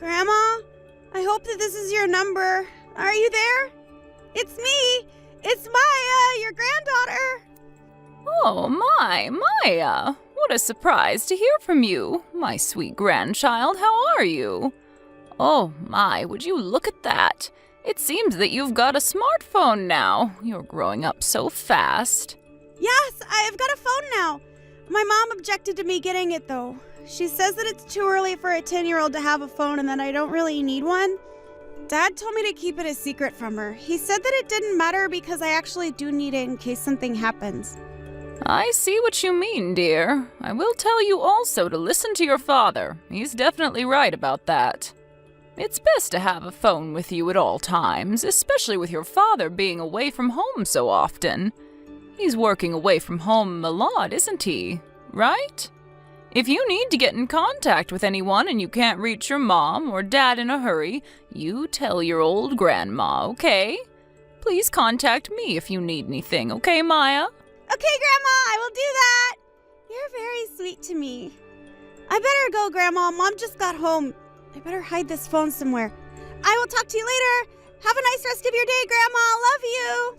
Grandma, I hope that this is your number. Are you there? It's me. It's Maya, your granddaughter. Oh, Maya. What a surprise to hear from you, my sweet grandchild. How are you? Oh, my, would you look at that? It seems that you've got a smartphone now. You're growing up so fast. Yes, I've got a phone now. My mom objected to me getting it, though. She says that it's too early for a 10-year-old to have a phone and that I don't really need one. Dad told me to keep it a secret from her. He said that it didn't matter because I actually do need it in case something happens. I see what you mean, dear. I will tell you also to listen to your father. He's definitely right about that. It's best to have a phone with you at all times, especially with your father being away from home so often. He's working away from home a lot, isn't he? Right? If you need to get in contact with anyone and you can't reach your mom or dad in a hurry, you tell your old grandma, okay? Please contact me if you need anything, okay, Maya? Okay, Grandma, I will do that. You're very sweet to me. I better go, Grandma. Mom just got home. I better hide this phone somewhere. I will talk to you later. Have a nice rest of your day, Grandma. Love you.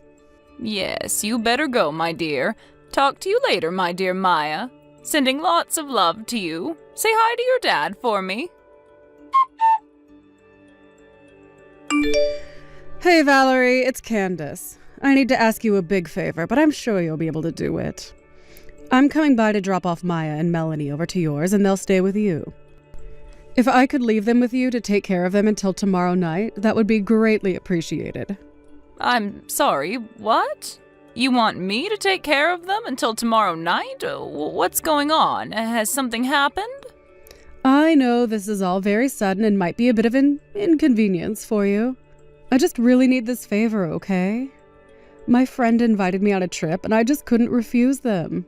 Yes, you better go, my dear. Talk to you later, my dear Maya. Sending lots of love to you. Say hi to your dad for me. Hey, Valerie, it's Candace. I need to ask you a big favor, but I'm sure you'll be able to do it. I'm coming by to drop off Maya and Melanie over to yours, and they'll stay with you. If I could leave them with you to take care of them until tomorrow night, that would be greatly appreciated. I'm sorry, what? You want me to take care of them until tomorrow night? What's going on? Has something happened? I know this is all very sudden and might be a bit of an inconvenience for you. I just really need this favor, okay? My friend invited me on a trip and I just couldn't refuse them.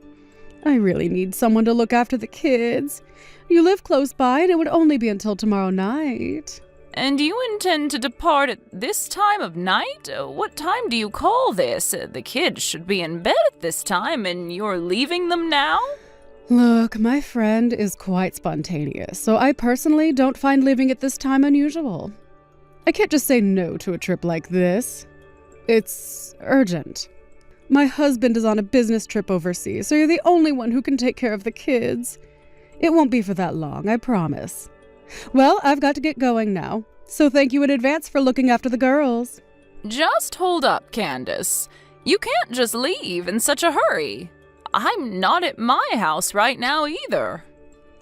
I really need someone to look after the kids. You live close by and it would only be until tomorrow night. And you intend to depart at this time of night? What time do you call this? The kids should be in bed at this time and you're leaving them now? Look, my friend is quite spontaneous, so I personally don't find leaving at this time unusual. I can't just say no to a trip like this. It's urgent. My husband is on a business trip overseas, so you're the only one who can take care of the kids. It won't be for that long, I promise. Well, I've got to get going now, so thank you in advance for looking after the girls. Just hold up, Candace. You can't just leave in such a hurry. I'm not at my house right now either.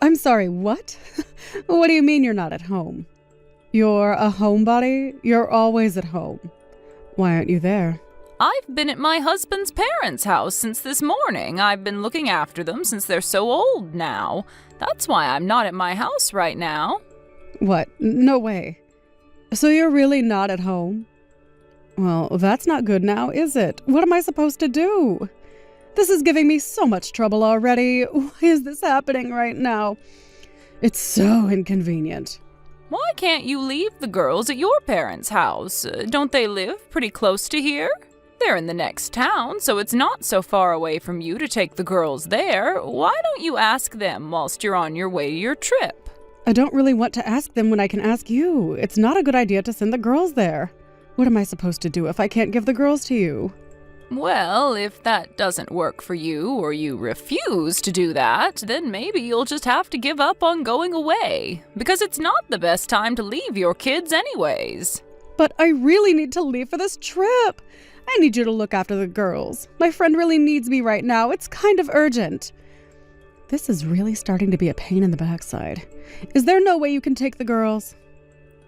I'm sorry, what? What do you mean you're not at home? You're a homebody? You're always at home. Why aren't you there? I've been at my husband's parents' house since this morning. I've been looking after them since they're so old now. That's why I'm not at my house right now. What? No way. So you're really not at home? Well, that's not good now, is it? What am I supposed to do? This is giving me so much trouble already. Why is this happening right now? It's so inconvenient. Why can't you leave the girls at your parents' house? Don't they live pretty close to here? They're in the next town, so it's not so far away from you to take the girls there. Why don't you ask them whilst you're on your way to your trip? I don't really want to ask them when I can ask you. It's not a good idea to send the girls there. What am I supposed to do if I can't give the girls to you? Well, if that doesn't work for you, or you refuse to do that, then maybe you'll just have to give up on going away, because it's not the best time to leave your kids anyways. But I really need to leave for this trip. I need you to look after the girls. My friend really needs me right now. It's kind of urgent. This is really starting to be a pain in the backside. Is there no way you can take the girls?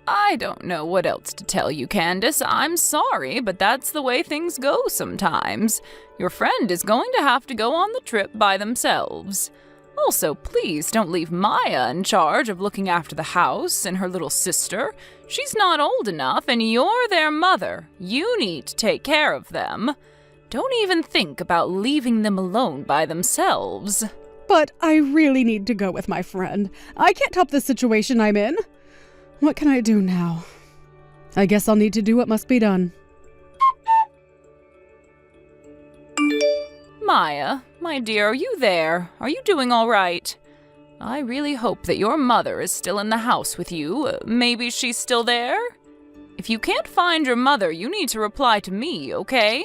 I don't know what else to tell you, Candace. I'm sorry, but that's the way things go sometimes. Your friend is going to have to go on the trip by themselves. Also, please don't leave Maya in charge of looking after the house and her little sister. She's not old enough, and you're their mother. You need to take care of them. Don't even think about leaving them alone by themselves. But I really need to go with my friend. I can't help the situation I'm in. What can I do now? I guess I'll need to do what must be done. Maya, my dear, are you there? Are you doing all right? I really hope that your mother is still in the house with you. Maybe she's still there? If you can't find your mother, you need to reply to me, okay?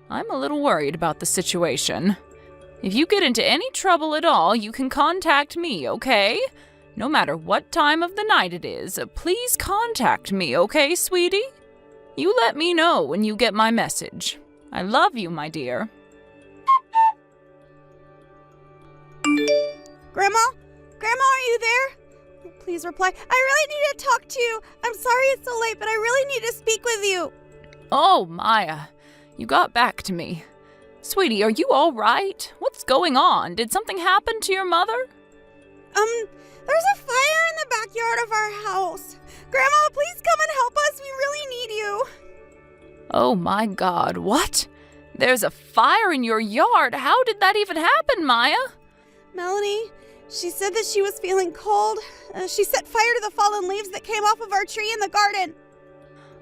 I'm a little worried about the situation. If you get into any trouble at all, you can contact me, okay? No matter what time of the night it is, please contact me, okay, sweetie? You let me know when you get my message. I love you, my dear. Grandma? Grandma, are you there? Please reply. I really need to talk to you. I'm sorry it's so late, but I really need to speak with you. Oh, Maya, you got back to me. Sweetie, are you all right? What's going on? Did something happen to your mother? There's a fire in the backyard of our house. Grandma, please come and help us. We really need you. Oh my God, what? There's a fire in your yard. How did that even happen, Maya? Melanie, she said that she was feeling cold. She set fire to the fallen leaves that came off of our tree in the garden.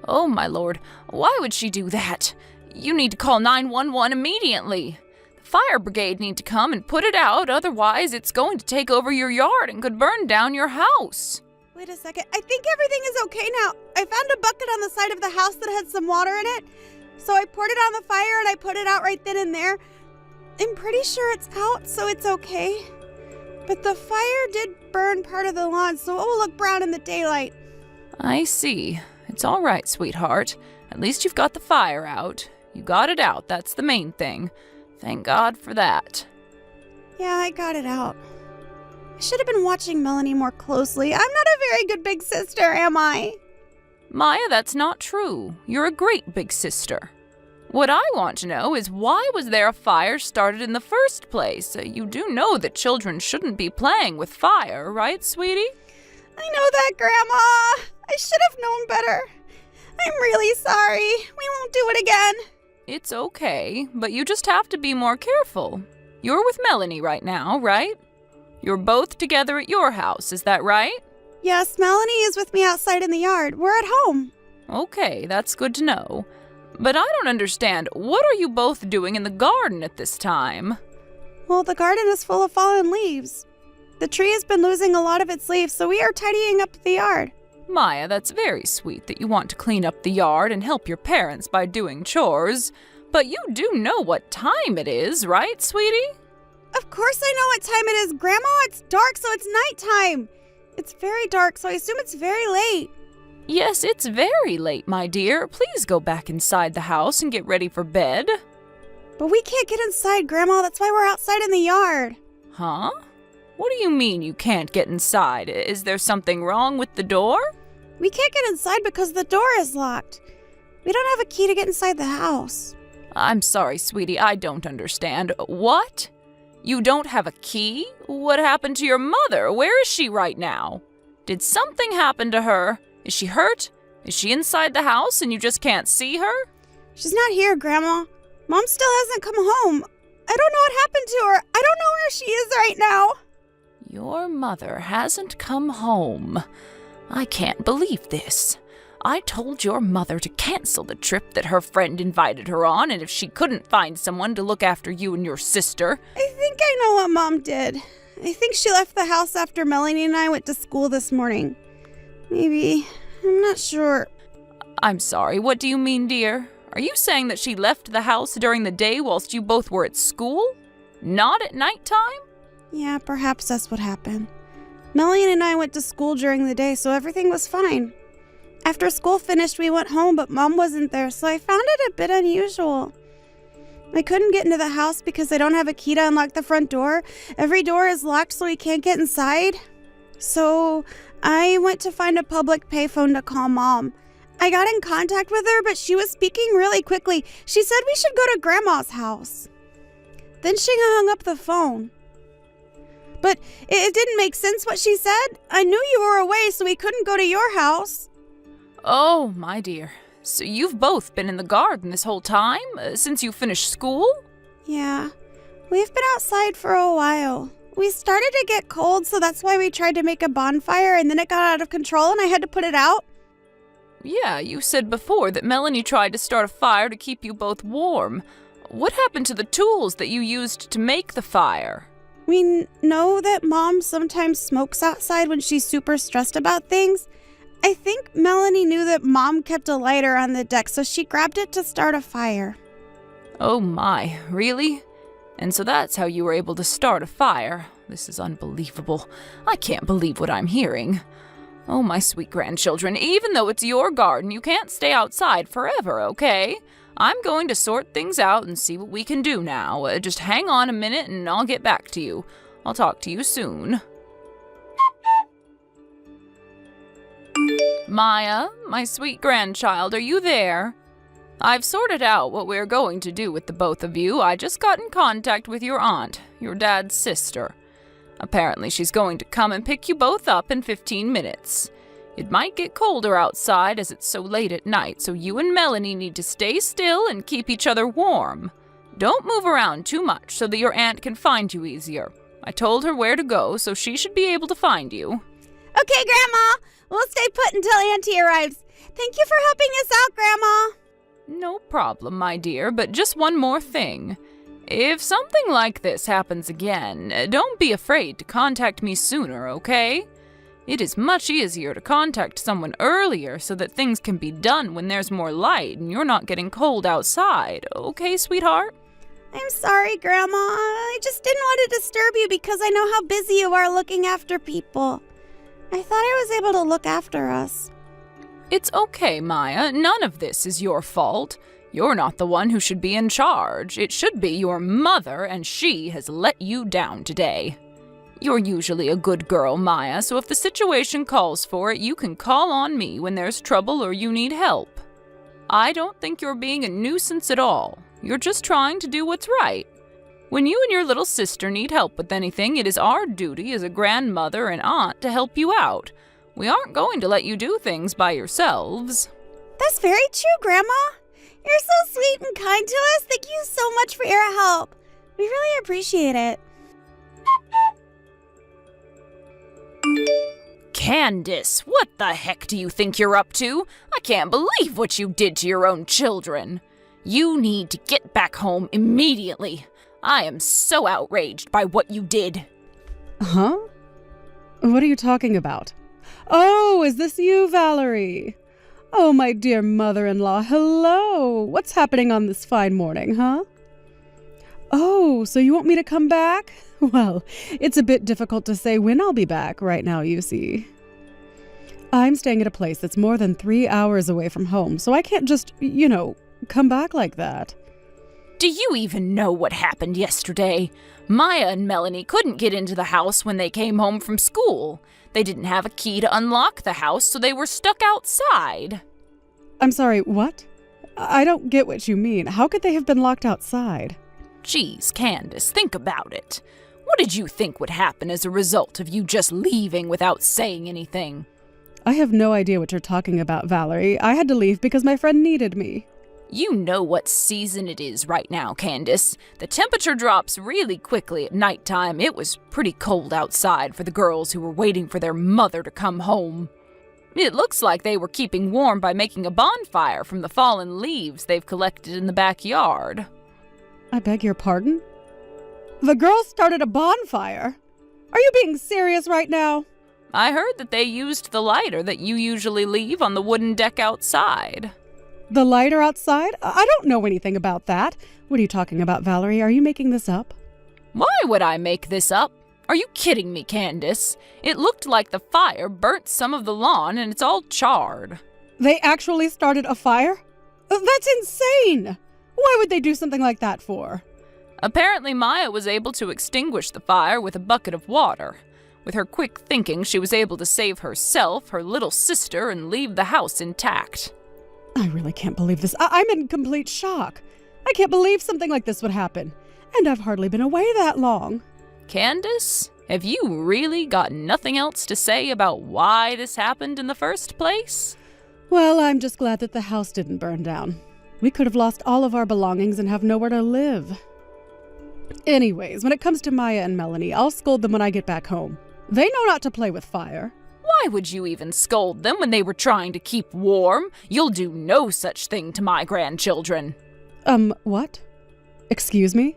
Oh my Lord, why would she do that? You need to call 911 immediately. The fire brigade need to come and put it out, otherwise it's going to take over your yard and could burn down your house. Wait a second, I think everything is okay now. I found a bucket on the side of the house that had some water in it. So I poured it on the fire and I put it out right then and there. I'm pretty sure it's out, so it's okay. But the fire did burn part of the lawn, so it will look brown in the daylight. I see. It's all right, sweetheart. At least you've got the fire out. You got it out, that's the main thing. Thank God for that. Yeah, I got it out. I should have been watching Melanie more closely. I'm not a very good big sister, am I? Maya, that's not true. You're a great big sister. What I want to know is why was there a fire started in the first place? You do know that children shouldn't be playing with fire, right, sweetie? I know that, Grandma. I should have known better. I'm really sorry. We won't do it again. It's okay, but you just have to be more careful. You're with Melanie right now, right? You're both together at your house, is that right? Yes, Melanie is with me outside in the yard. We're at home. Okay, that's good to know. But I don't understand. What are you both doing in the garden at this time? Well, the garden is full of fallen leaves. The tree has been losing a lot of its leaves, so we are tidying up the yard. Maya, that's very sweet that you want to clean up the yard and help your parents by doing chores. But you do know what time it is, right, sweetie? Of course I know what time it is, Grandma. It's dark, so it's nighttime. It's very dark, so I assume it's very late. Yes, it's very late, my dear. Please go back inside the house and get ready for bed. But we can't get inside, Grandma. That's why we're outside in the yard. Huh? What do you mean you can't get inside? Is there something wrong with the door? We can't get inside because the door is locked. We don't have a key to get inside the house. I'm sorry, sweetie, I don't understand. What? You don't have a key? What happened to your mother? Where is she right now? Did something happen to her? Is she hurt? Is she inside the house and you just can't see her? She's not here, Grandma. Mom still hasn't come home. I don't know what happened to her. I don't know where she is right now. Your mother hasn't come home. I can't believe this. I told your mother to cancel the trip that her friend invited her on, and if she couldn't find someone to look after you and your sister... I think I know what Mom did. I think she left the house after Melanie and I went to school this morning. Maybe. I'm not sure. I'm sorry, what do you mean, dear? Are you saying that she left the house during the day whilst you both were at school? Not at nighttime? Yeah, perhaps that's what happened. Melanie and I went to school during the day, so everything was fine. After school finished, we went home, but Mom wasn't there, so I found it a bit unusual. I couldn't get into the house because I don't have a key to unlock the front door. Every door is locked, so we can't get inside. So I went to find a public payphone to call Mom. I got in contact with her, but she was speaking really quickly. She said we should go to Grandma's house. Then she hung up the phone. But it didn't make sense what she said. I knew you were away, so we couldn't go to your house. Oh, my dear. So you've both been in the garden this whole time, since you finished school? Yeah. We've been outside for a while. We started to get cold, so that's why we tried to make a bonfire, and then it got out of control, and I had to put it out. Yeah, you said before that Melanie tried to start a fire to keep you both warm. What happened to the tools that you used to make the fire? We know that Mom sometimes smokes outside when she's super stressed about things. I think Melanie knew that Mom kept a lighter on the deck, so she grabbed it to start a fire. Oh my, really? And so that's how you were able to start a fire. This is unbelievable. I can't believe what I'm hearing. Oh, my sweet grandchildren, even though it's your garden, you can't stay outside forever, okay? I'm going to sort things out and see what we can do now. Just hang on a minute and I'll get back to you. I'll talk to you soon. Maya, my sweet grandchild, are you there? I've sorted out what we're going to do with the both of you. I just got in contact with your aunt, your dad's sister. Apparently she's going to come and pick you both up in 15 minutes. It might get colder outside as it's so late at night, so you and Melanie need to stay still and keep each other warm. Don't move around too much so that your aunt can find you easier. I told her where to go, so she should be able to find you. Okay, Grandma. We'll stay put until Auntie arrives. Thank you for helping us out, Grandma. No problem, my dear, but just one more thing. If something like this happens again, don't be afraid to contact me sooner, okay? It is much easier to contact someone earlier so that things can be done when there's more light and you're not getting cold outside, okay, sweetheart? I'm sorry, Grandma. I just didn't want to disturb you because I know how busy you are looking after people. I thought I was able to look after us. It's okay, Maya. None of this is your fault. You're not the one who should be in charge. It should be your mother, and she has let you down today. You're usually a good girl, Maya, so if the situation calls for it, you can call on me when there's trouble or you need help. I don't think you're being a nuisance at all. You're just trying to do what's right. When you and your little sister need help with anything, it is our duty as a grandmother and aunt to help you out. We aren't going to let you do things by yourselves. That's very true, Grandma. You're so sweet and kind to us. Thank you so much for your help. We really appreciate it. Candace, what the heck do you think you're up to? I can't believe what you did to your own children. You need to get back home immediately. I am so outraged by what you did. Huh? What are you talking about? Oh, is this you, Valerie? Oh, my dear mother-in-law, hello. What's happening on this fine morning, huh? Oh, so you want me to come back? Well, it's a bit difficult to say when I'll be back right now, you see. I'm staying at a place that's more than 3 hours away from home, so I can't just, come back like that. Do you even know what happened yesterday? Maya and Melanie couldn't get into the house when they came home from school. They didn't have a key to unlock the house, so they were stuck outside. I'm sorry, what? I don't get what you mean. How could they have been locked outside? Geez, Candace, think about it. What did you think would happen as a result of you just leaving without saying anything? I have no idea what you're talking about, Valerie. I had to leave because my friend needed me. You know what season it is right now, Candace. The temperature drops really quickly at nighttime. It was pretty cold outside for the girls who were waiting for their mother to come home. It looks like they were keeping warm by making a bonfire from the fallen leaves they've collected in the backyard. I beg your pardon? The girls started a bonfire? Are you being serious right now? I heard that they used the lighter that you usually leave on the wooden deck outside. The lighter outside? I don't know anything about that. What are you talking about, Valerie? Are you making this up? Why would I make this up? Are you kidding me, Candace? It looked like the fire burnt some of the lawn and it's all charred. They actually started a fire? That's insane! Why would they do something like that for? Apparently Maya was able to extinguish the fire with a bucket of water. With her quick thinking, she was able to save herself, her little sister, and leave the house intact. I really can't believe this. I'm in complete shock. I can't believe something like this would happen. And I've hardly been away that long. Candace, have you really got nothing else to say about why this happened in the first place? Well, I'm just glad that the house didn't burn down. We could have lost all of our belongings and have nowhere to live. Anyways, when it comes to Maya and Melanie, I'll scold them when I get back home. They know not to play with fire. Why would you even scold them when they were trying to keep warm? You'll do no such thing to my grandchildren. What? Excuse me?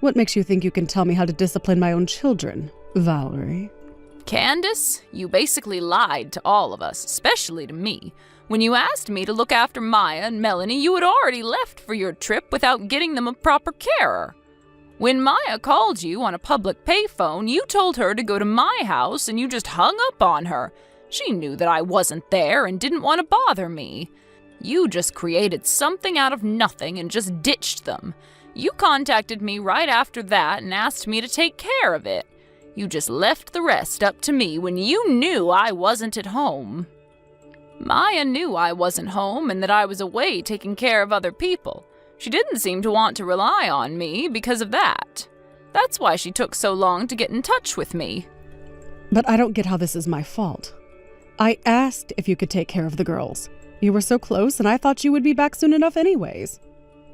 What makes you think you can tell me how to discipline my own children, Valerie? Candace, you basically lied to all of us, especially to me. When you asked me to look after Maya and Melanie, you had already left for your trip without getting them a proper carer. When Maya called you on a public payphone, you told her to go to my house and you just hung up on her. She knew that I wasn't there and didn't want to bother me. You just created something out of nothing and just ditched them. You contacted me right after that and asked me to take care of it. You just left the rest up to me when you knew I wasn't at home. Maya knew I wasn't home and that I was away taking care of other people. She didn't seem to want to rely on me because of that. That's why she took so long to get in touch with me. But I don't get how this is my fault. I asked if you could take care of the girls. You were so close and I thought you would be back soon enough anyways.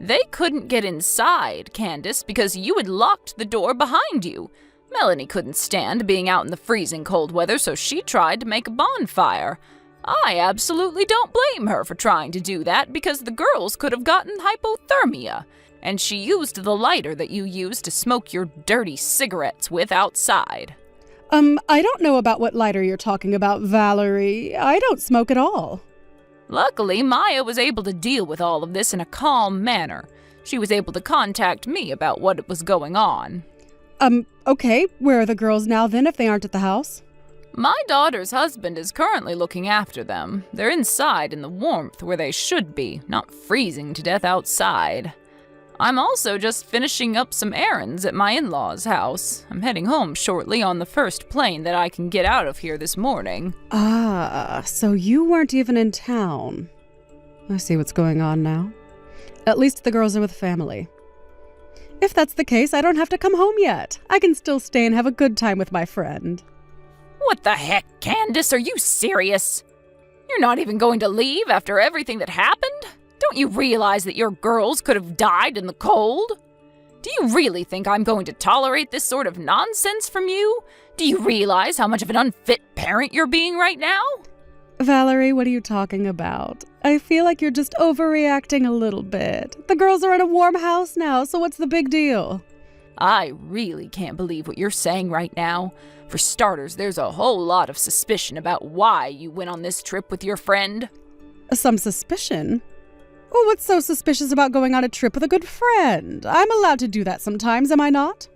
They couldn't get inside, Candace, because you had locked the door behind you. Melanie couldn't stand being out in the freezing cold weather, so she tried to make a bonfire. I absolutely don't blame her for trying to do that because the girls could have gotten hypothermia, and she used the lighter that you used to smoke your dirty cigarettes with outside. I don't know about what lighter you're talking about, Valerie. I don't smoke at all. Luckily, Maya was able to deal with all of this in a calm manner. She was able to contact me about what was going on. Okay, where are the girls now then if they aren't at the house? My daughter's husband is currently looking after them. They're inside in the warmth where they should be, not freezing to death outside. I'm also just finishing up some errands at my in-laws' house. I'm heading home shortly on the first plane that I can get out of here this morning. Ah, so you weren't even in town. I see what's going on now. At least the girls are with family. If that's the case, I don't have to come home yet. I can still stay and have a good time with my friend. What the heck, Candace? Are you serious? You're not even going to leave after everything that happened? Don't you realize that your girls could have died in the cold? Do you really think I'm going to tolerate this sort of nonsense from you? Do you realize how much of an unfit parent you're being right now? Valerie, what are you talking about? I feel like you're just overreacting a little bit. The girls are in a warm house now, so what's the big deal? I really can't believe what you're saying right now. For starters, there's a whole lot of suspicion about why you went on this trip with your friend. Some suspicion? Well, what's so suspicious about going on a trip with a good friend? I'm allowed to do that sometimes, am I not?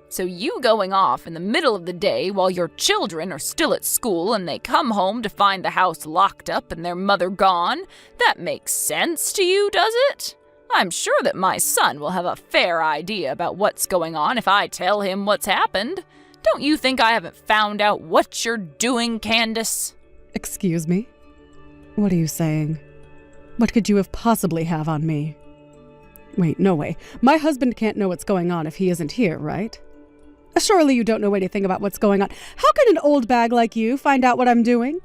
So you going off in the middle of the day while your children are still at school and they come home to find the house locked up and their mother gone, that makes sense to you, does it? I'm sure that my son will have a fair idea about what's going on if I tell him what's happened. Don't you think I haven't found out what you're doing, Candace? Excuse me? What are you saying? What could you have possibly have on me? Wait, no way. My husband can't know what's going on if he isn't here, right? Surely you don't know anything about what's going on. How can an old bag like you find out what I'm doing?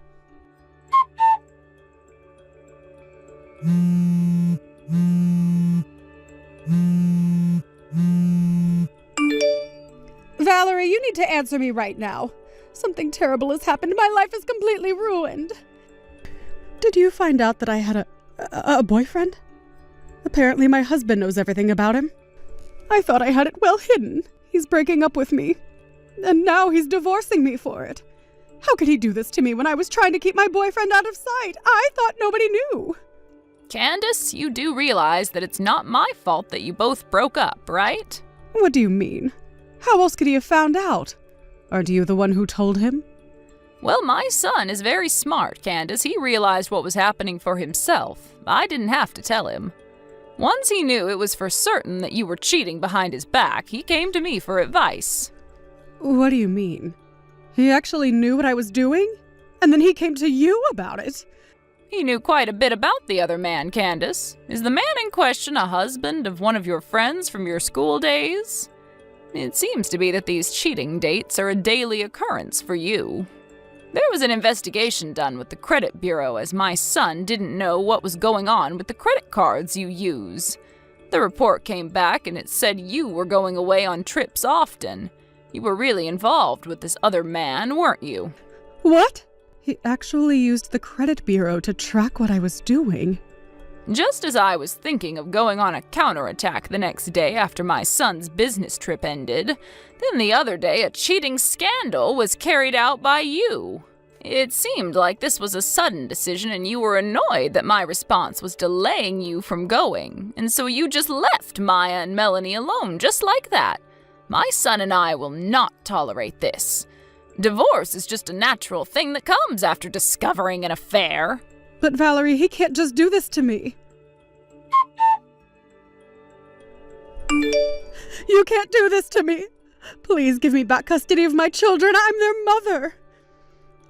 Valerie, you need to answer me right now. Something terrible has happened. My life is completely ruined. Did you find out that I had a boyfriend? Apparently my husband knows everything about him. I thought I had it well hidden. He's breaking up with me. And now he's divorcing me for it. How could he do this to me when I was trying to keep my boyfriend out of sight? I thought nobody knew. Candace, you do realize that it's not my fault that you both broke up, right? What do you mean? How else could he have found out? Aren't you the one who told him? Well, my son is very smart, Candace. He realized what was happening for himself. I didn't have to tell him. Once he knew it was for certain that you were cheating behind his back, he came to me for advice. What do you mean? He actually knew what I was doing? And then he came to you about it? He knew quite a bit about the other man, Candace. Is the man in question a husband of one of your friends from your school days? It seems to be that these cheating dates are a daily occurrence for you. There was an investigation done with the credit bureau as my son didn't know what was going on with the credit cards you use. The report came back and it said you were going away on trips often. You were really involved with this other man, weren't you? What? He actually used the credit bureau to track what I was doing. Just as I was thinking of going on a counterattack the next day after my son's business trip ended, then the other day a cheating scandal was carried out by you. It seemed like this was a sudden decision and you were annoyed that my response was delaying you from going, and so you just left Maya and Melanie alone just like that. My son and I will not tolerate this. Divorce is just a natural thing that comes after discovering an affair. But Valerie, he can't just do this to me. You can't do this to me. Please give me back custody of my children. I'm their mother.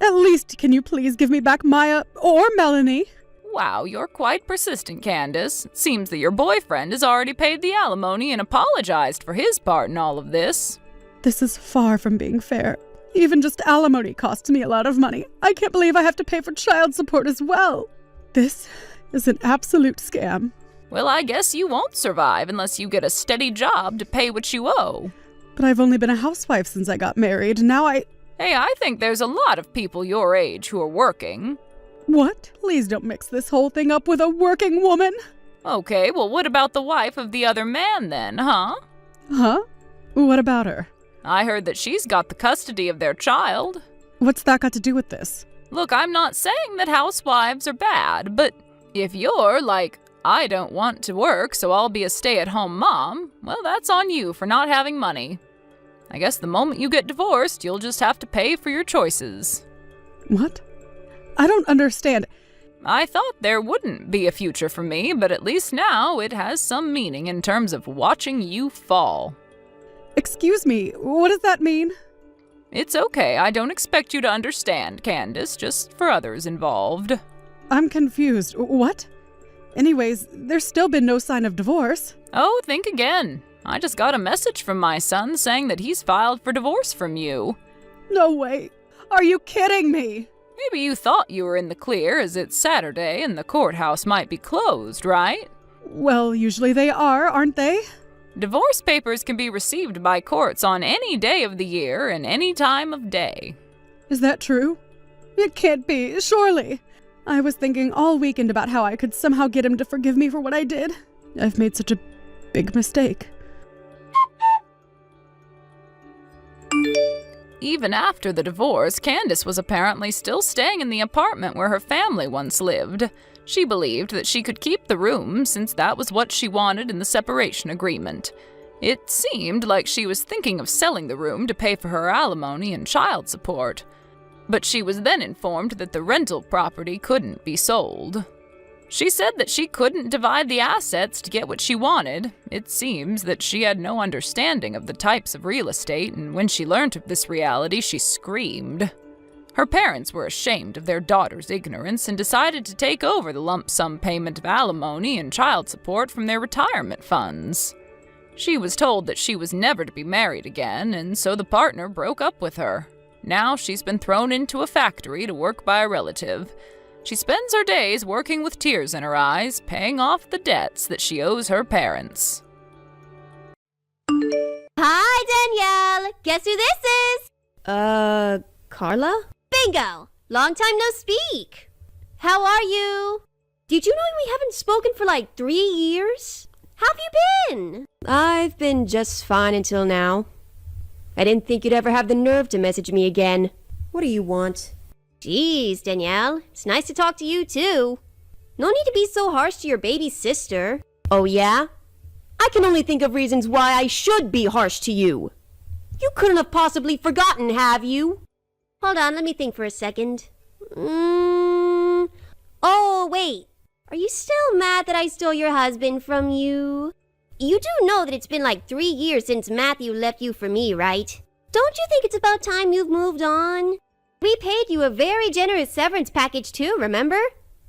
At least, can you please give me back Maya or Melanie? Wow, you're quite persistent, Candace. It seems that your boyfriend has already paid the alimony and apologized for his part in all of this. This is far from being fair. Even just alimony costs me a lot of money. I can't believe I have to pay for child support as well. This is an absolute scam. Well, I guess you won't survive unless you get a steady job to pay what you owe. But I've only been a housewife since I got married. Now Hey, I think there's a lot of people your age who are working. What? Please don't mix this whole thing up with a working woman. Okay, well, what about the wife of the other man then, huh? Huh? What about her? I heard that she's got the custody of their child. What's that got to do with this? Look, I'm not saying that housewives are bad, but if you're like, I don't want to work, so I'll be a stay-at-home mom, well, that's on you for not having money. I guess the moment you get divorced, you'll just have to pay for your choices. What? I don't understand. I thought there wouldn't be a future for me, but at least now it has some meaning in terms of watching you fall. Excuse me, what does that mean? It's okay, I don't expect you to understand, Candace, just for others involved. I'm confused. What? Anyways, there's still been no sign of divorce. Oh, think again. I just got a message from my son saying that he's filed for divorce from you. No way. Are you kidding me? Maybe you thought you were in the clear as it's Saturday and the courthouse might be closed, right? Well, usually they are, aren't they? Divorce papers can be received by courts on any day of the year and any time of day. Is that true? It can't be, surely. I was thinking all weekend about how I could somehow get him to forgive me for what I did. I've made such a big mistake. Even after the divorce, Candace was apparently still staying in the apartment where her family once lived. She believed that she could keep the room since that was what she wanted in the separation agreement. It seemed like she was thinking of selling the room to pay for her alimony and child support. But she was then informed that the rental property couldn't be sold. She said that she couldn't divide the assets to get what she wanted. It seems that she had no understanding of the types of real estate, and when she learned of this reality, she screamed. Her parents were ashamed of their daughter's ignorance and decided to take over the lump sum payment of alimony and child support from their retirement funds. She was told that she was never to be married again, and so the partner broke up with her. Now she's been thrown into a factory to work by a relative. She spends her days working with tears in her eyes, paying off the debts that she owes her parents. Hi, Danielle. Guess who this is? Carla? Bingo! Long time no speak. How are you? Did you know we haven't spoken for like 3 years? How have you been? I've been just fine until now. I didn't think you'd ever have the nerve to message me again. What do you want? Jeez, Danielle. It's nice to talk to you, too. No need to be so harsh to your baby sister. Oh, yeah? I can only think of reasons why I should be harsh to you. You couldn't have possibly forgotten, have you? Hold on, let me think for a second. Oh, wait. Are you still mad that I stole your husband from you? You do know that it's been like 3 years since Matthew left you for me, right? Don't you think it's about time you've moved on? We paid you a very generous severance package too, remember?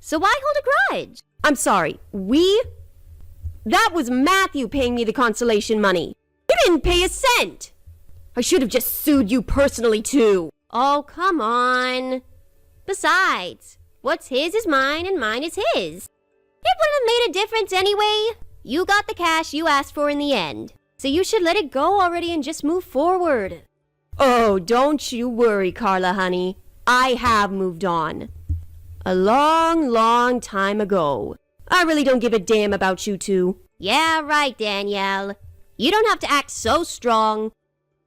So why hold a grudge? I'm sorry, we? That was Matthew paying me the consolation money. You didn't pay a cent. I should have just sued you personally too. Oh, come on. Besides, what's his is mine and mine is his. It wouldn't have made a difference anyway. You got the cash you asked for in the end. So you should let it go already and just move forward. Oh, don't you worry, Carla, honey. I have moved on. A long, long time ago. I really don't give a damn about you two. Yeah, right, Danielle. You don't have to act so strong.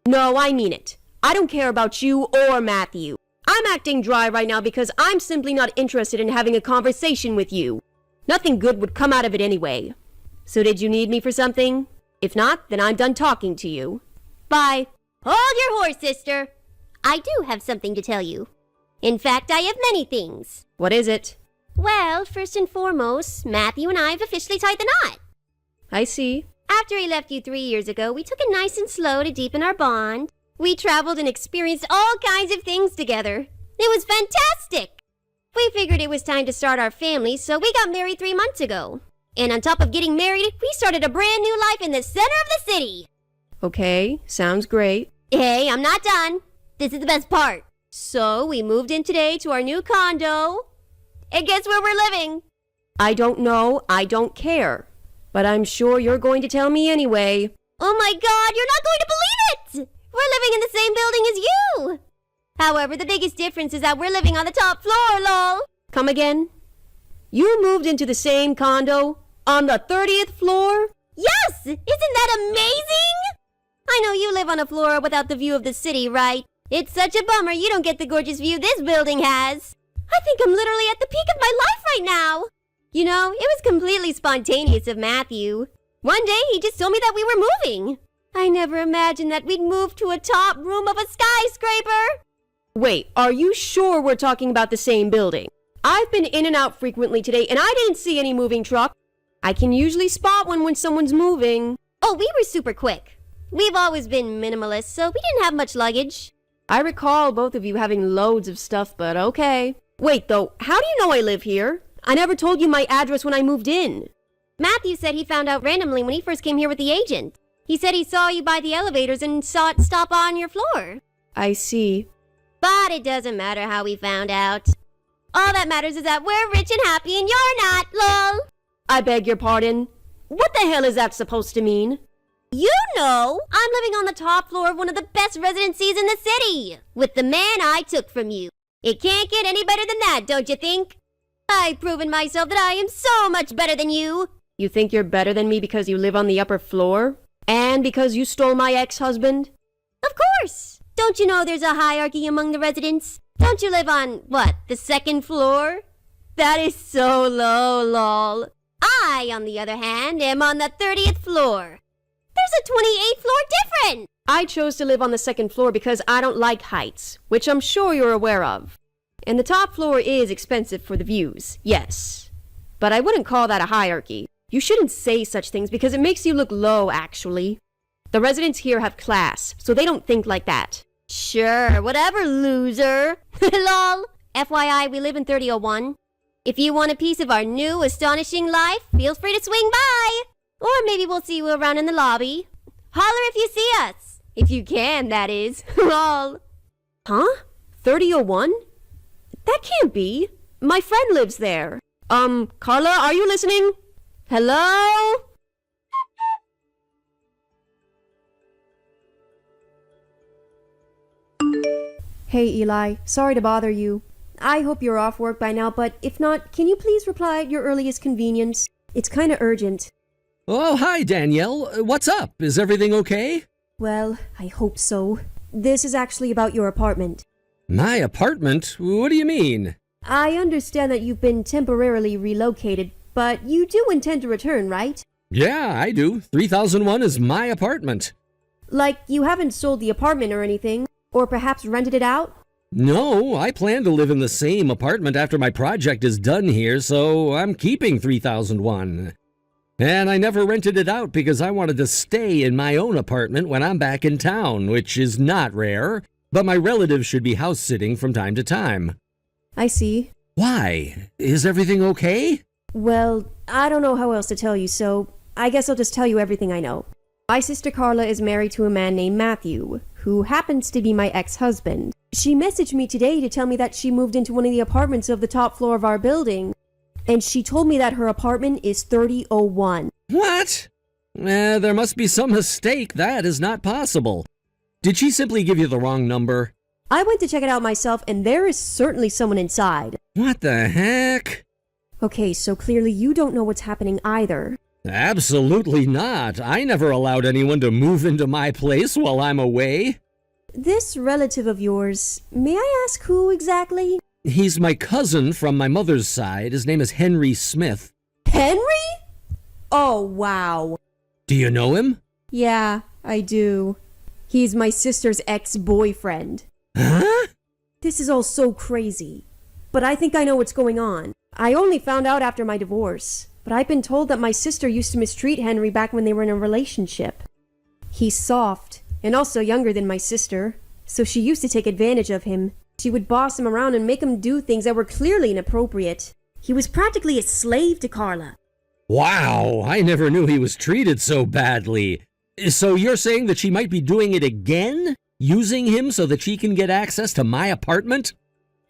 No, I mean it. I don't care about you or Matthew. I'm acting dry right now because I'm simply not interested in having a conversation with you. Nothing good would come out of it anyway. So did you need me for something? If not, then I'm done talking to you. Bye. Hold your horse, sister. I do have something to tell you. In fact, I have many things. What is it? Well, first and foremost, Matthew and I have officially tied the knot. I see. After he left you 3 years ago, we took it nice and slow to deepen our bond. We traveled and experienced all kinds of things together. It was fantastic! We figured it was time to start our family, so we got married 3 months ago. And on top of getting married, we started a brand new life in the center of the city. Okay, sounds great. Hey, I'm not done. This is the best part. So, we moved in today to our new condo. And guess where we're living? I don't know. I don't care. But I'm sure you're going to tell me anyway. Oh my God, you're not going to believe it! We're living in the same building as you! However, the biggest difference is that we're living on the top floor, lol. Come again? You moved into the same condo? On the 30th floor? Yes! Isn't that amazing? I know you live on a floor without the view of the city, right? It's such a bummer you don't get the gorgeous view this building has. I think I'm literally at the peak of my life right now. You know, it was completely spontaneous of Matthew. One day he just told me that we were moving. I never imagined that we'd move to a top room of a skyscraper. Wait, are you sure we're talking about the same building? I've been in and out frequently today and I didn't see any moving truck. I can usually spot one when someone's moving. Oh, we were super quick. We've always been minimalist, so we didn't have much luggage. I recall both of you having loads of stuff, but okay. Wait, though, how do you know I live here? I never told you my address when I moved in. Matthew said he found out randomly when he first came here with the agent. He said he saw you by the elevators and saw it stop on your floor. I see. But it doesn't matter how we found out. All that matters is that we're rich and happy and you're not, lol. I beg your pardon. What the hell is that supposed to mean? You know, I'm living on the top floor of one of the best residencies in the city, with the man I took from you. It can't get any better than that, don't you think? I've proven myself that I am so much better than you. You think you're better than me because you live on the upper floor? And because you stole my ex-husband? Of course! Don't you know there's a hierarchy among the residents? Don't you live on, what, the second floor? That is so low, lol. I, on the other hand, am on the 30th floor. There's a 28th floor different! I chose to live on the second floor because I don't like heights, which I'm sure you're aware of. And the top floor is expensive for the views, yes. But I wouldn't call that a hierarchy. You shouldn't say such things because it makes you look low, actually. The residents here have class, so they don't think like that. Sure, whatever, loser. Lol. FYI, we live in 3001. If you want a piece of our new, astonishing life, feel free to swing by. Or maybe we'll see you around in the lobby. Holler if you see us. If you can, that is. Lol. Huh? 3001? That can't be. My friend lives there. Carla, are you listening? Hello? Hey, Eli. Sorry to bother you. I hope you're off work by now, but if not, can you please reply at your earliest convenience? It's kinda urgent. Oh, hi, Danielle. What's up? Is everything okay? Well, I hope so. This is actually about your apartment. My apartment? What do you mean? I understand that you've been temporarily relocated, but you do intend to return, right? Yeah, I do. 3001 is my apartment. Like, you haven't sold the apartment or anything? Or perhaps rented it out? No, I plan to live in the same apartment after my project is done here, so I'm keeping 3001. And I never rented it out because I wanted to stay in my own apartment when I'm back in town, which is not rare, but my relatives should be house sitting from time to time. I see. Why? Is everything okay? Well, I don't know how else to tell you, so I guess I'll just tell you everything I know. My sister Carla is married to a man named Matthew, who happens to be my ex-husband. She messaged me today to tell me that she moved into one of the apartments of the top floor of our building, and she told me that her apartment is 3001. What? There must be some mistake. That is not possible. Did she simply give you the wrong number? I went to check it out myself, and there is certainly someone inside. What the heck? Okay, so clearly you don't know what's happening either. Absolutely not. I never allowed anyone to move into my place while I'm away. This relative of yours, may I ask who exactly? He's my cousin from my mother's side. His name is Henry Smith. Henry? Oh, wow. Do you know him? Yeah, I do. He's my sister's ex-boyfriend. Huh? This is all so crazy. But I think I know what's going on. I only found out after my divorce, but I've been told that my sister used to mistreat Henry back when they were in a relationship. He's soft, and also younger than my sister, so she used to take advantage of him. She would boss him around and make him do things that were clearly inappropriate. He was practically a slave to Carla. Wow, I never knew he was treated so badly. So you're saying that she might be doing it again? Using him so that she can get access to my apartment?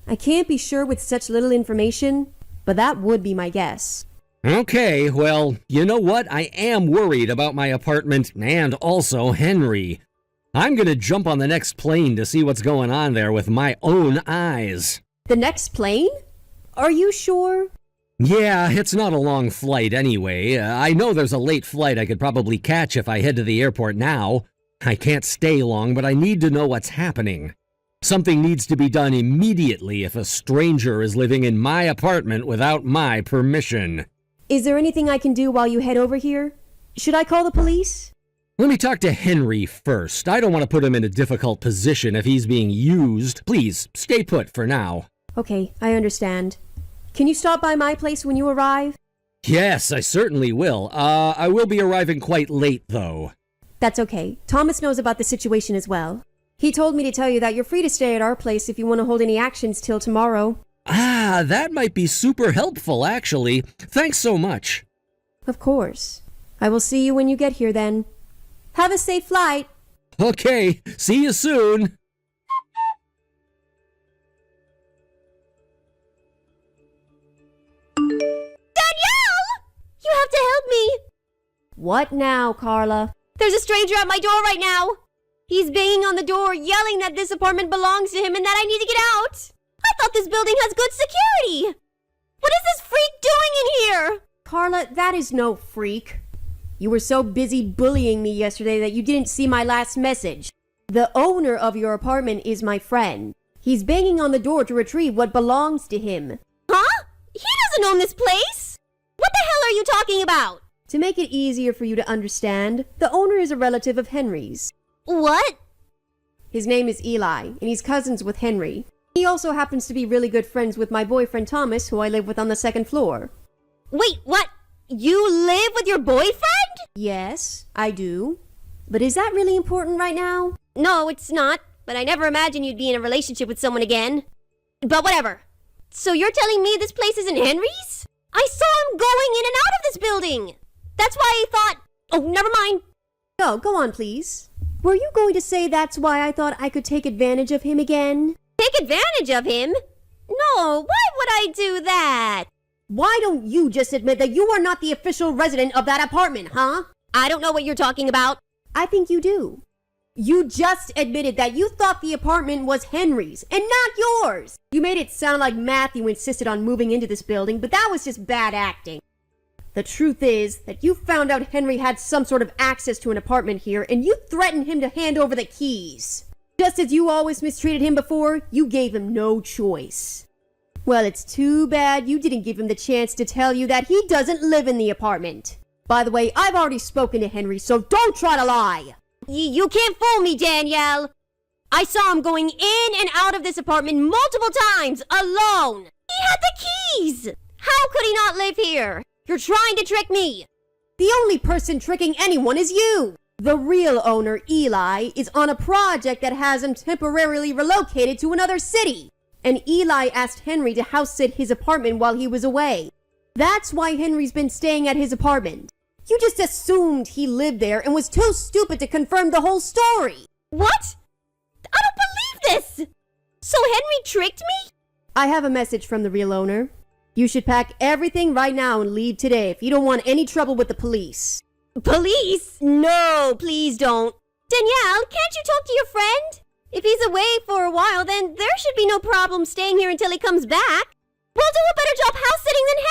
I can't be sure with such little information, but that would be my guess. Okay, well, you know what? I am worried about my apartment and also Henry. I'm gonna jump on the next plane to see what's going on there with my own eyes. The next plane? Are you sure? Yeah, it's not a long flight anyway. I know there's a late flight I could probably catch if I head to the airport now. I can't stay long, but I need to know what's happening. Something needs to be done immediately if a stranger is living in my apartment without my permission. Is there anything I can do while you head over here? Should I call the police? Let me talk to Henry first. I don't want to put him in a difficult position if he's being used. Please, stay put for now. Okay, I understand. Can you stop by my place when you arrive? Yes, I certainly will. I will be arriving quite late, though. That's okay. Thomas knows about the situation as well. He told me to tell you that you're free to stay at our place if you want to hold any actions till tomorrow. Ah, that might be super helpful, actually. Thanks so much. Of course. I will see you when you get here then. Have a safe flight. Okay, see you soon. Danielle! You have to help me! What now, Carla? There's a stranger at my door right now. He's banging on the door, yelling that this apartment belongs to him and that I need to get out. I thought this building has good security. What is this freak doing in here? Carla, that is no freak. You were so busy bullying me yesterday that you didn't see my last message. The owner of your apartment is my friend. He's banging on the door to retrieve what belongs to him. Huh? He doesn't own this place. What the hell are you talking about? To make it easier for you to understand, the owner is a relative of Henry's. What? His name is Eli, and he's cousins with Henry. He also happens to be really good friends with my boyfriend Thomas, who I live with on the second floor. Wait, what? You live with your boyfriend? Yes, I do. But is that really important right now? No, it's not. But I never imagined you'd be in a relationship with someone again. But whatever. So you're telling me this place isn't Henry's? I saw him going in and out of this building. That's why I thought... Oh, never mind. No, go on, please. Were you going to say that's why I thought I could take advantage of him again? Take advantage of him? No, why would I do that? Why don't you just admit that you are not the official resident of that apartment, huh? I don't know what you're talking about. I think you do. You just admitted that you thought the apartment was Henry's and not yours. You made it sound like Matthew insisted on moving into this building, but that was just bad acting. The truth is that you found out Henry had some sort of access to an apartment here and you threatened him to hand over the keys. Just as you always mistreated him before, you gave him no choice. Well, it's too bad you didn't give him the chance to tell you that he doesn't live in the apartment. By the way, I've already spoken to Henry, so don't try to lie. You can't fool me, Danielle. I saw him going in and out of this apartment multiple times, alone. He had the keys. How could he not live here? You're trying to trick me. The only person tricking anyone is you. The real owner, Eli, is on a project that has him temporarily relocated to another city. And Eli asked Henry to house sit his apartment while he was away. That's why Henry's been staying at his apartment. You just assumed he lived there and was too stupid to confirm the whole story. What? I don't believe this! So Henry tricked me? I have a message from the real owner. You should pack everything right now and leave today if you don't want any trouble with the police. Police? No, please don't. Danielle, can't you talk to your friend? If he's away for a while, then there should be no problem staying here until he comes back. We'll do a better job house sitting than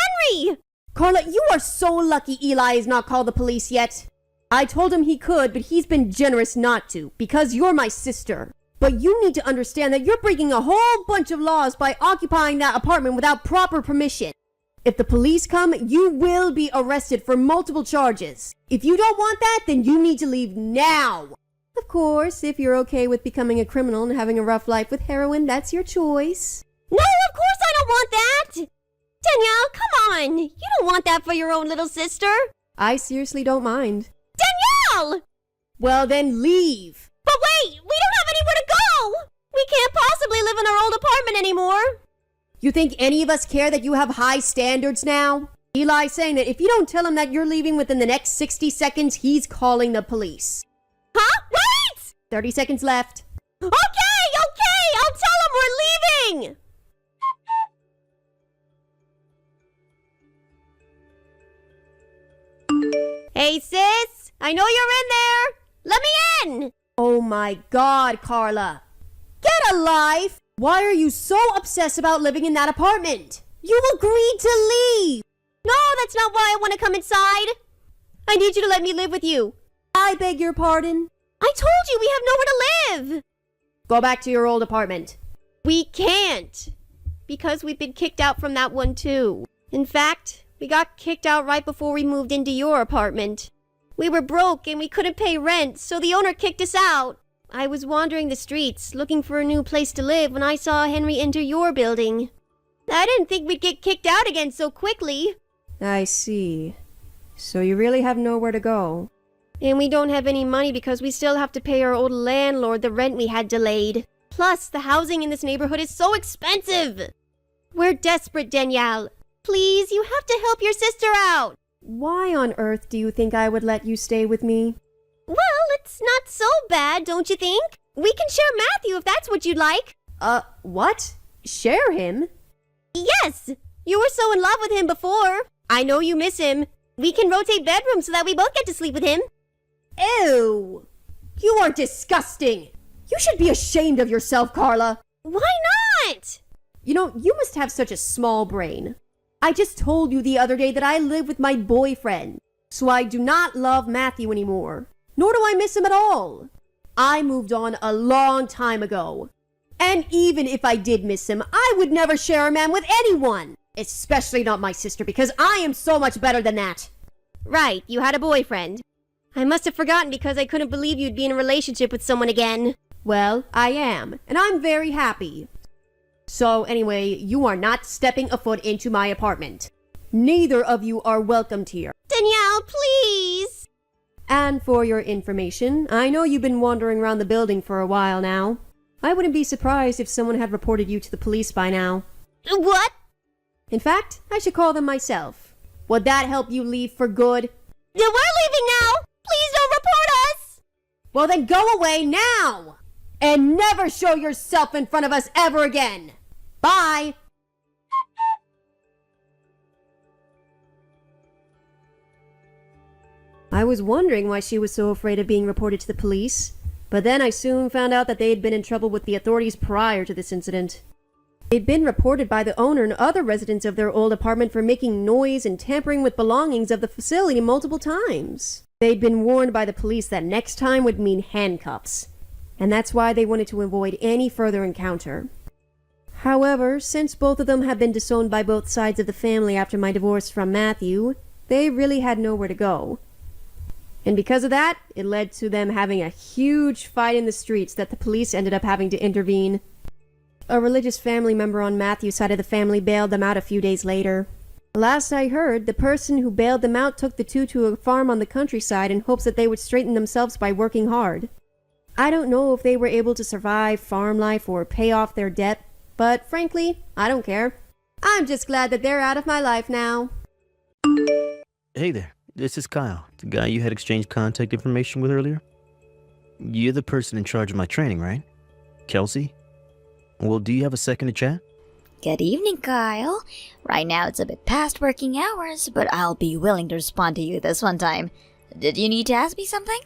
Carla, you are so lucky Eli has not called the police yet. I told him he could, but he's been generous not to, because you're my sister. But you need to understand that you're breaking a whole bunch of laws by occupying that apartment without proper permission. If the police come, you will be arrested for multiple charges. If you don't want that, then you need to leave now. Of course, if you're okay with becoming a criminal and having a rough life with heroin, that's your choice. No, of course I don't want that! Danielle, come on! You don't want that for your own little sister. I seriously don't mind. Danielle! Well, then leave. But wait, we don't have anywhere to go! We can't possibly live in our old apartment anymore. You think any of us care that you have high standards now? Eli's saying that if you don't tell him that you're leaving within the next 60 seconds, he's calling the police. Huh? Wait! 30 seconds left. Okay! I'll tell him we're leaving! Hey, sis! I know you're in there! Let me in! Oh my god, Carla. Get a life! Why are you so obsessed about living in that apartment? You agreed to leave! No, that's not why I want to come inside. I need you to let me live with you. I beg your pardon? I told you we have nowhere to live! Go back to your old apartment. We can't. Because we've been kicked out from that one too. In fact, we got kicked out right before we moved into your apartment. We were broke and we couldn't pay rent, so the owner kicked us out. I was wandering the streets, looking for a new place to live when I saw Henry enter your building. I didn't think we'd get kicked out again so quickly. I see. So you really have nowhere to go. And we don't have any money because we still have to pay our old landlord the rent we had delayed. Plus, the housing in this neighborhood is so expensive. We're desperate, Danielle. Please, you have to help your sister out. Why on earth do you think I would let you stay with me? Well, it's not so bad, don't you think? We can share Matthew if that's what you'd like. What? Share him? Yes! You were so in love with him before. I know you miss him. We can rotate bedrooms so that we both get to sleep with him. Ew! You are disgusting! You should be ashamed of yourself, Carla. Why not? You know, you must have such a small brain. I just told you the other day that I live with my boyfriend, so I do not love Matthew anymore. Nor do I miss him at all. I moved on a long time ago. And even if I did miss him, I would never share a man with anyone. Especially not my sister, because I am so much better than that. Right, you had a boyfriend. I must have forgotten because I couldn't believe you'd be in a relationship with someone again. Well, I am, and I'm very happy. So anyway, you are not stepping a foot into my apartment. Neither of you are welcomed here. Danielle, please! And for your information, I know you've been wandering around the building for a while now. I wouldn't be surprised if someone had reported you to the police by now. What? In fact, I should call them myself. Would that help you leave for good? We're leaving now! Please don't report us! Well then go away now! And never show yourself in front of us ever again! Bye! I was wondering why she was so afraid of being reported to the police, but then I soon found out that they had been in trouble with the authorities prior to this incident. They'd been reported by the owner and other residents of their old apartment for making noise and tampering with belongings of the facility multiple times. They'd been warned by the police that next time would mean handcuffs, and that's why they wanted to avoid any further encounter. However, since both of them had been disowned by both sides of the family after my divorce from Matthew, they really had nowhere to go. And because of that, it led to them having a huge fight in the streets that the police ended up having to intervene. A religious family member on Matthew's side of the family bailed them out a few days later. Last I heard, the person who bailed them out took the two to a farm on the countryside in hopes that they would straighten themselves by working hard. I don't know if they were able to survive farm life or pay off their debt, but frankly, I don't care. I'm just glad that they're out of my life now. Hey there, this is Kyle, the guy you had exchanged contact information with earlier. You're the person in charge of my training, right? Kelsey? Well, do you have a second to chat? Good evening, Kyle. Right now it's a bit past working hours, but I'll be willing to respond to you this one time. Did you need to ask me something?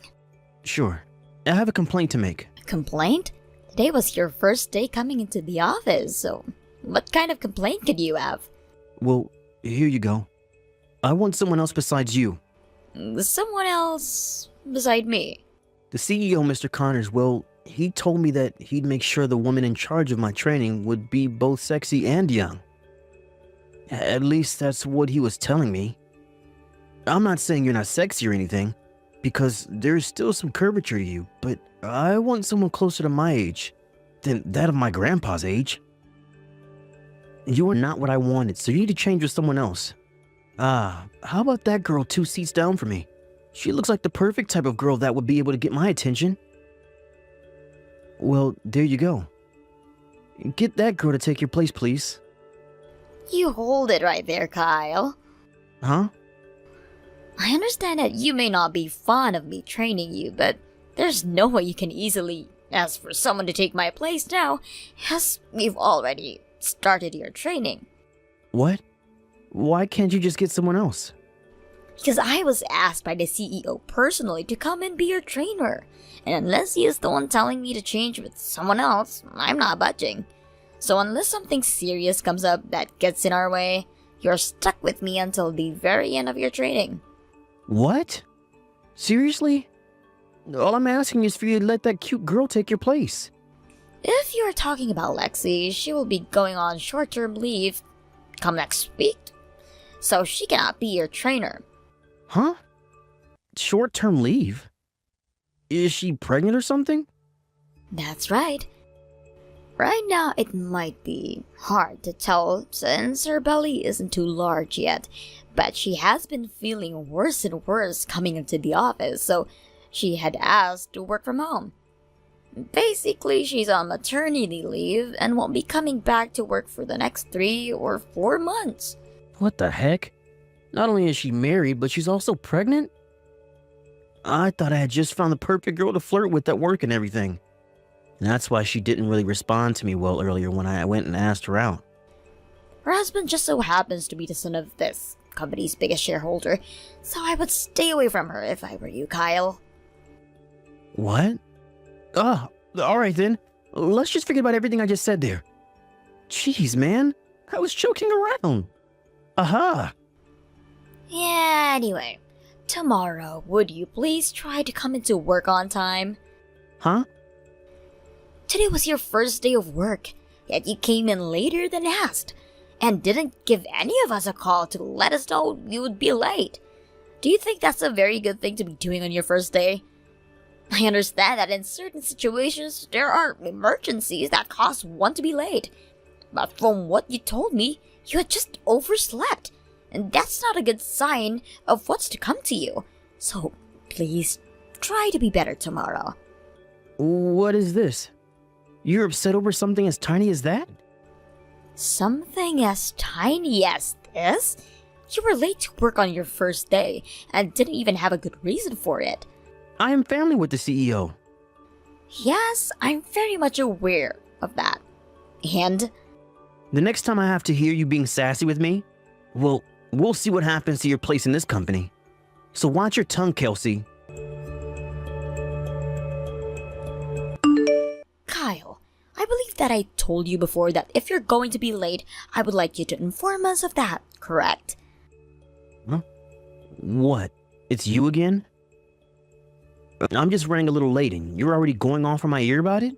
Sure. I have a complaint to make. Complaint? Today was your first day coming into the office, so what kind of complaint could you have? Well, here you go. I want someone else besides you. Someone else beside me. The CEO, Mr. Connors, well, he told me that he'd make sure the woman in charge of my training would be both sexy and young. At least that's what he was telling me. I'm not saying you're not sexy or anything, because there's still some curvature to you, but I want someone closer to my age than that of my grandpa's age. You are not what I wanted, so you need to change with someone else. How about that girl 2 seats down from me? She looks like the perfect type of girl that would be able to get my attention. Well, there you go. Get that girl to take your place, please. You hold it right there, Kyle. Huh? I understand that you may not be fond of me training you, but there's no way you can easily ask for someone to take my place now, as we've already started your training. What? Why can't you just get someone else? Because I was asked by the CEO personally to come and be your trainer, and unless he is the one telling me to change with someone else, I'm not budging. So unless something serious comes up that gets in our way, you're stuck with me until the very end of your training. What? Seriously? All I'm asking is for you to let that cute girl take your place. If you're talking about Lexi, she will be going on short-term leave come next week, so she cannot be your trainer. Huh? Short-term leave? Is she pregnant or something? That's right. Right now, it might be hard to tell since her belly isn't too large yet, but she has been feeling worse and worse coming into the office, so she had asked to work from home. Basically, she's on maternity leave and won't be coming back to work for the next 3 or 4 months. What the heck? Not only is she married, but she's also pregnant? I thought I had just found the perfect girl to flirt with at work and everything. And that's why she didn't really respond to me well earlier when I went and asked her out. Her husband just so happens to be the son of this company's biggest shareholder, so I would stay away from her if I were you, Kyle. What? Alright then. Let's just forget about everything I just said there. Jeez, man. I was joking around. Aha! Yeah, anyway. Tomorrow, would you please try to come into work on time? Huh? Today was your first day of work, yet you came in later than asked, and didn't give any of us a call to let us know you would be late. Do you think that's a very good thing to be doing on your first day? I understand that in certain situations, there are emergencies that cause one to be late. But from what you told me, you had just overslept, and that's not a good sign of what's to come to you. So, please, try to be better tomorrow. What is this? You're upset over something as tiny as that? Something as tiny as this? You were late to work on your first day, and didn't even have a good reason for it. I am family with the CEO. Yes, I'm very much aware of that. And? The next time I have to hear you being sassy with me, well, we'll see what happens to your place in this company. So watch your tongue, Kelsey. Kyle, I believe that I told you before that if you're going to be late, I would like you to inform us of that, correct? Huh? What? It's you again? I'm just running a little late and you're already going on for my ear about it?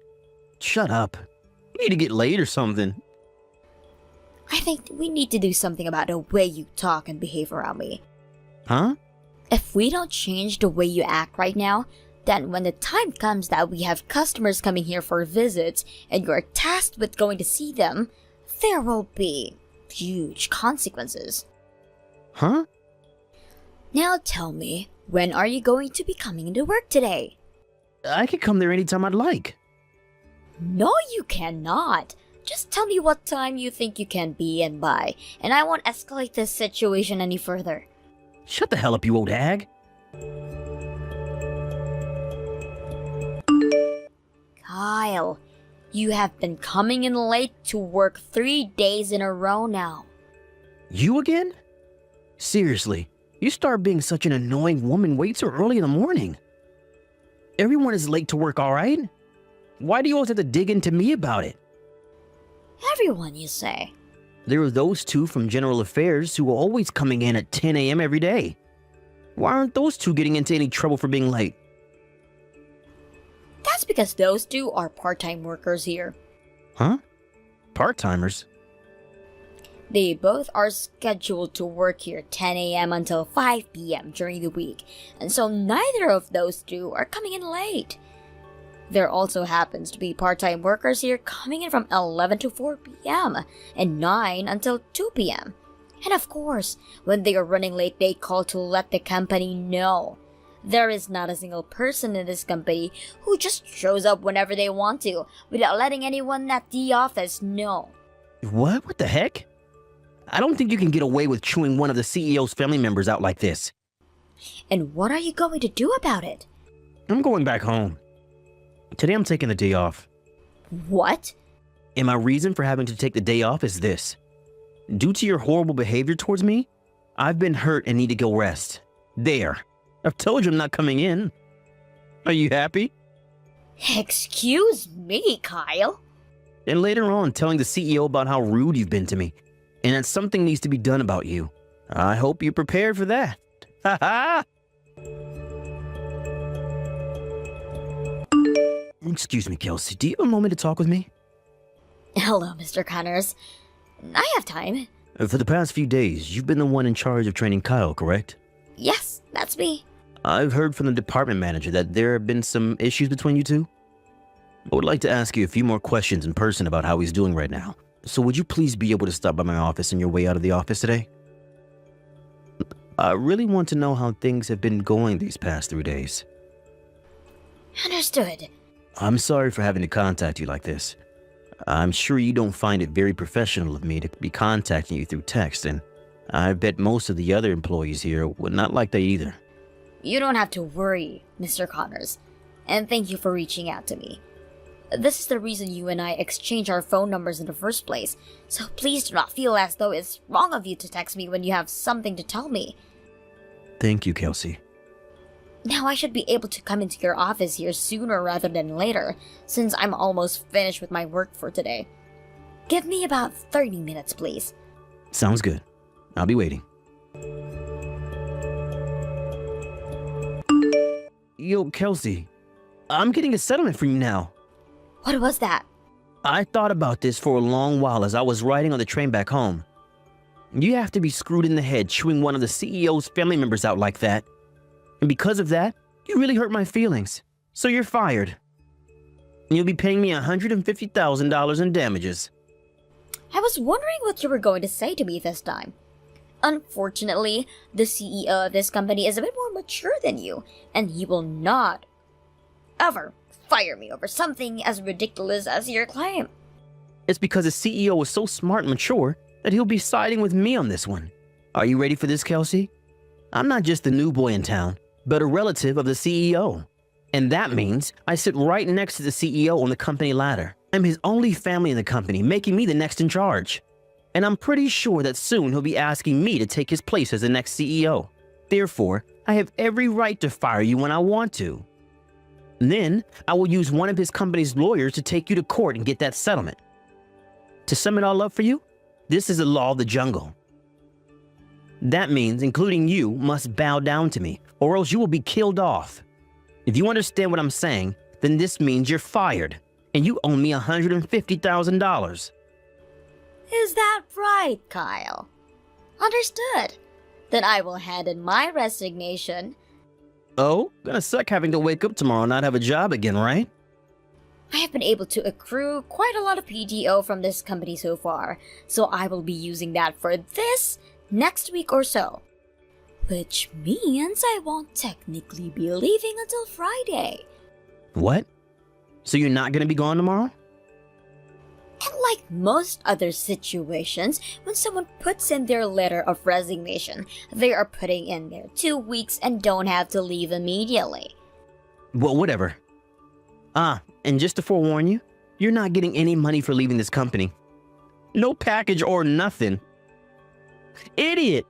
Shut up. You need to get laid or something. I think we need to do something about the way you talk and behave around me. Huh? If we don't change the way you act right now, then when the time comes that we have customers coming here for visits and you're tasked with going to see them, there will be huge consequences. Huh? Now tell me, when are you going to be coming into work today? I could come there anytime I'd like. No, you cannot. Just tell me what time you think you can be in by, and I won't escalate this situation any further. Shut the hell up, you old hag. Kyle, you have been coming in late to work 3 days in a row now. You again? Seriously, you start being such an annoying woman way too early in the morning. Everyone is late to work, alright? Why do you always have to dig into me about it? Everyone, you say? There are those two from General Affairs who are always coming in at 10 a.m. every day. Why aren't those two getting into any trouble for being late? That's because those two are part-time workers here. Huh? Part-timers? They both are scheduled to work here 10 a.m. until 5 p.m. during the week, and so neither of those two are coming in late. There also happens to be part-time workers here coming in from 11 to 4 p.m. and 9 until 2 p.m. And of course, when they are running late, they call to let the company know. There is not a single person in this company who just shows up whenever they want to without letting anyone at the office know. What? What the heck? I don't think you can get away with chewing one of the CEO's family members out like this. And what are you going to do about it? I'm going back home. Today I'm taking the day off. What? And my reason for having to take the day off is this. Due to your horrible behavior towards me, I've been hurt and need to go rest. There. I've told you I'm not coming in. Are you happy? Excuse me, Kyle. And later on, telling the CEO about how rude you've been to me, and that something needs to be done about you. I hope you're prepared for that. Ha ha! Excuse me, Kelsey. Do you have a moment to talk with me? Hello, Mr. Connors. I have time. For the past few days, you've been the one in charge of training Kyle, correct? Yes, that's me. I've heard from the department manager that there have been some issues between you two. I would like to ask you a few more questions in person about how he's doing right now. So would you please be able to stop by my office on your way out of the office today? I really want to know how things have been going these past 3 days. Understood. I'm sorry for having to contact you like this. I'm sure you don't find it very professional of me to be contacting you through text, and I bet most of the other employees here would not like that either. You don't have to worry, Mr. Connors. And thank you for reaching out to me. This is the reason you and I exchanged our phone numbers in the first place, so please do not feel as though it's wrong of you to text me when you have something to tell me. Thank you, Kelsey. Now I should be able to come into your office here sooner rather than later, since I'm almost finished with my work for today. Give me about 30 minutes, please. Sounds good. I'll be waiting. Yo, Kelsey, I'm getting a settlement for you now. What was that? I thought about this for a long while as I was riding on the train back home. You have to be screwed in the head chewing one of the CEO's family members out like that. And because of that, you really hurt my feelings. So you're fired. And you'll be paying me $150,000 in damages. I was wondering what you were going to say to me this time. Unfortunately, the CEO of this company is a bit more mature than you, and he will not ever fire me over something as ridiculous as your claim. It's because the CEO is so smart and mature that he'll be siding with me on this one. Are you ready for this, Kelsey? I'm not just the new boy in town, but a relative of the CEO. And that means I sit right next to the CEO on the company ladder. I'm his only family in the company, making me the next in charge. And I'm pretty sure that soon he'll be asking me to take his place as the next CEO. Therefore, I have every right to fire you when I want to. And then, I will use one of his company's lawyers to take you to court and get that settlement. To sum it all up for you, this is the law of the jungle. That means, including you, must bow down to me, or else you will be killed off. If you understand what I'm saying, then this means you're fired, and you owe me $150,000. Is that right, Kyle? Understood. Then I will hand in my resignation. Oh, gonna suck having to wake up tomorrow and not have a job again, right? I have been able to accrue quite a lot of PTO from this company so far, so I will be using that for this next week or so. Which means I won't technically be leaving until Friday. What? So you're not gonna be gone tomorrow? And like most other situations, when someone puts in their letter of resignation, they are putting in their 2 weeks and don't have to leave immediately. Well, whatever. And just to forewarn you, you're not getting any money for leaving this company. No package or nothing. Idiot!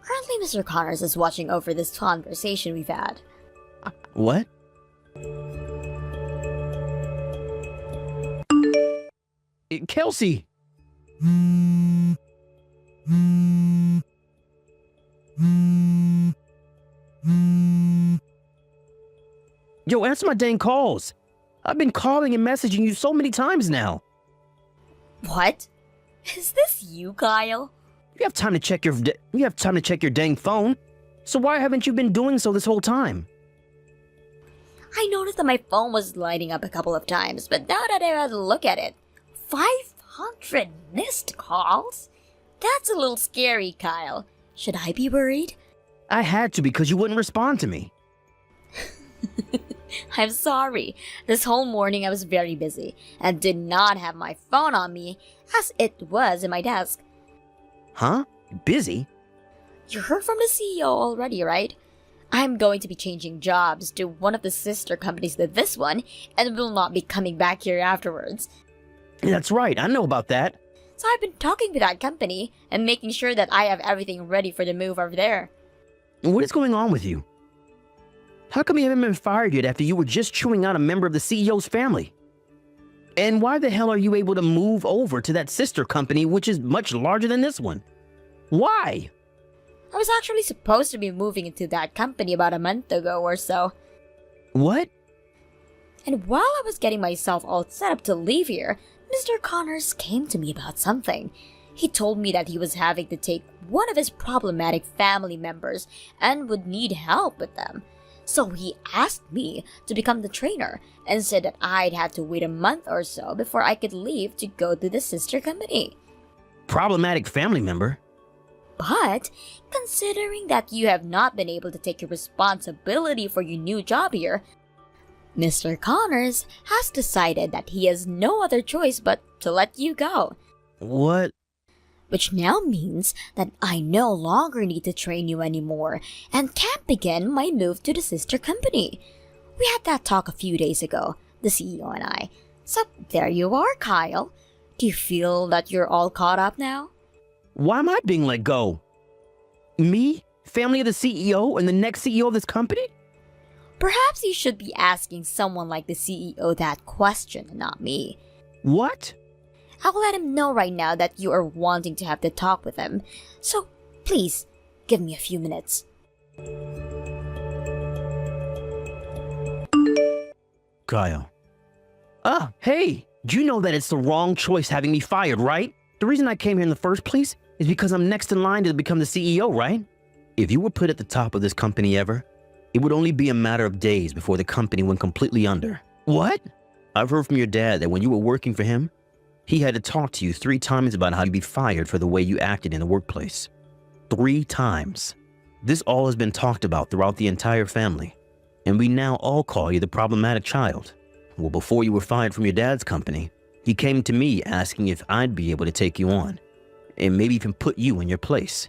Currently, Mr. Connors is watching over this conversation we've had. What? Kelsey! Yo, answer my dang calls. I've been calling and messaging you so many times now. What? Is this you, Kyle? You have time to check your dang phone. So why haven't you been doing so this whole time? I noticed that my phone was lighting up a couple of times, but now that I had a look at it, 500 missed calls? That's a little scary, Kyle. Should I be worried? I had to because you wouldn't respond to me. I'm sorry. This whole morning I was very busy and did not have my phone on me as it was in my desk. Huh? Busy? You heard from the CEO already, right? I'm going to be changing jobs to one of the sister companies to this one and will not be coming back here afterwards. That's right, I know about that. So I've been talking with that company and making sure that I have everything ready for the move over there. What is going on with you? How come you haven't been fired yet after you were just chewing out a member of the CEO's family? And why the hell are you able to move over to that sister company which is much larger than this one? Why? I was actually supposed to be moving into that company about a month ago or so. What? And while I was getting myself all set up to leave here, Mr. Connors came to me about something. He told me that he was having to take one of his problematic family members and would need help with them. So he asked me to become the trainer and said that I'd have to wait a month or so before I could leave to go to the sister company. Problematic family member? But considering that you have not been able to take your responsibility for your new job here, Mr. Connors has decided that he has no other choice but to let you go. What? Which now means that I no longer need to train you anymore and can't begin my move to the sister company. We had that talk a few days ago, the CEO and I. So there you are, Kyle. Do you feel that you're all caught up now? Why am I being let go? Me? Family of the CEO and the next CEO of this company? Perhaps you should be asking someone like the CEO that question and not me. What? I will let him know right now that you are wanting to have the talk with him. So please, give me a few minutes. Kyle. Hey, do you know that it's the wrong choice having me fired, right? The reason I came here in the first place is because I'm next in line to become the CEO, right? If you were put at the top of this company ever, it would only be a matter of days before the company went completely under. What? I've heard from your dad that when you were working for him, he had to talk to you 3 times about how you'd be fired for the way you acted in the workplace. 3 times. This all has been talked about throughout the entire family, and we now all call you the problematic child. Well, before you were fired from your dad's company, he came to me asking if I'd be able to take you on, and maybe even put you in your place.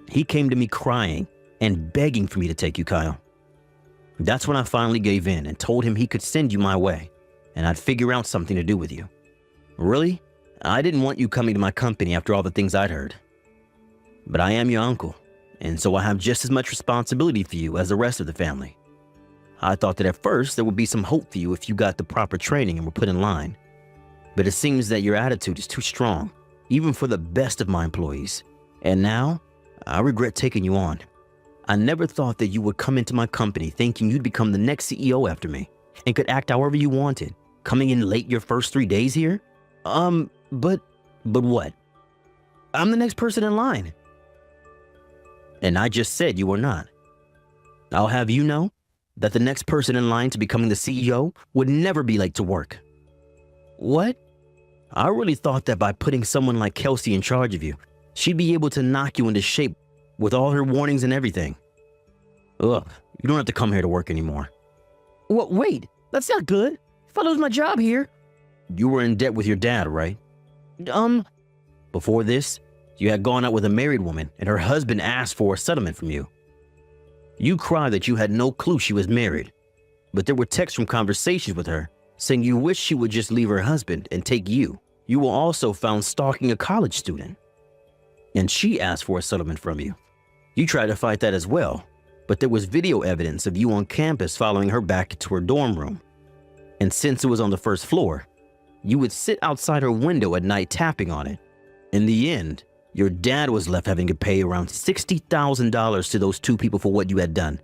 He came to me crying and begging for me to take you, Kyle. That's when I finally gave in and told him he could send you my way, and I'd figure out something to do with you. Really? I didn't want you coming to my company after all the things I'd heard. But I am your uncle, and so I have just as much responsibility for you as the rest of the family. I thought that at first there would be some hope for you if you got the proper training and were put in line. But it seems that your attitude is too strong, even for the best of my employees. And now, I regret taking you on. I never thought that you would come into my company thinking you'd become the next CEO after me and could act however you wanted, coming in late your first 3 days here. But what? I'm the next person in line. And I just said you were not. I'll have you know that the next person in line to becoming the CEO would never be late to work. What? I really thought that by putting someone like Kelsey in charge of you, she'd be able to knock you into shape with all her warnings and everything. Ugh, you don't have to come here to work anymore. What? Wait, that's not good. If I lose my job here. You were in debt with your dad, right? Before this, you had gone out with a married woman and her husband asked for a settlement from you. You cried that you had no clue she was married, but there were texts from conversations with her saying you wish she would just leave her husband and take you. You were also found stalking a college student, and she asked for a settlement from you. You tried to fight that as well, but there was video evidence of you on campus following her back to her dorm room. And since it was on the first floor, you would sit outside her window at night tapping on it. In the end, your dad was left having to pay around $60,000 to those two people for what you had done,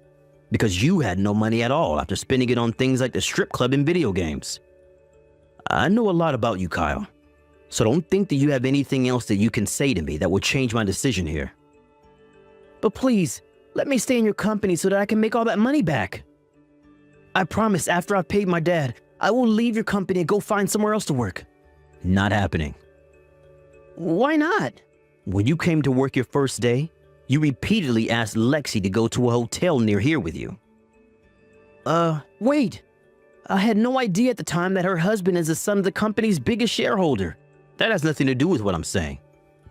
because you had no money at all after spending it on things like the strip club and video games. I know a lot about you, Kyle, so don't think that you have anything else that you can say to me that will change my decision here. But please, let me stay in your company so that I can make all that money back. I promise after I've paid my dad, I will leave your company and go find somewhere else to work. Not happening. Why not? When you came to work your first day, you repeatedly asked Lexi to go to a hotel near here with you. Wait. I had no idea at the time that her husband is the son of the company's biggest shareholder. That has nothing to do with what I'm saying.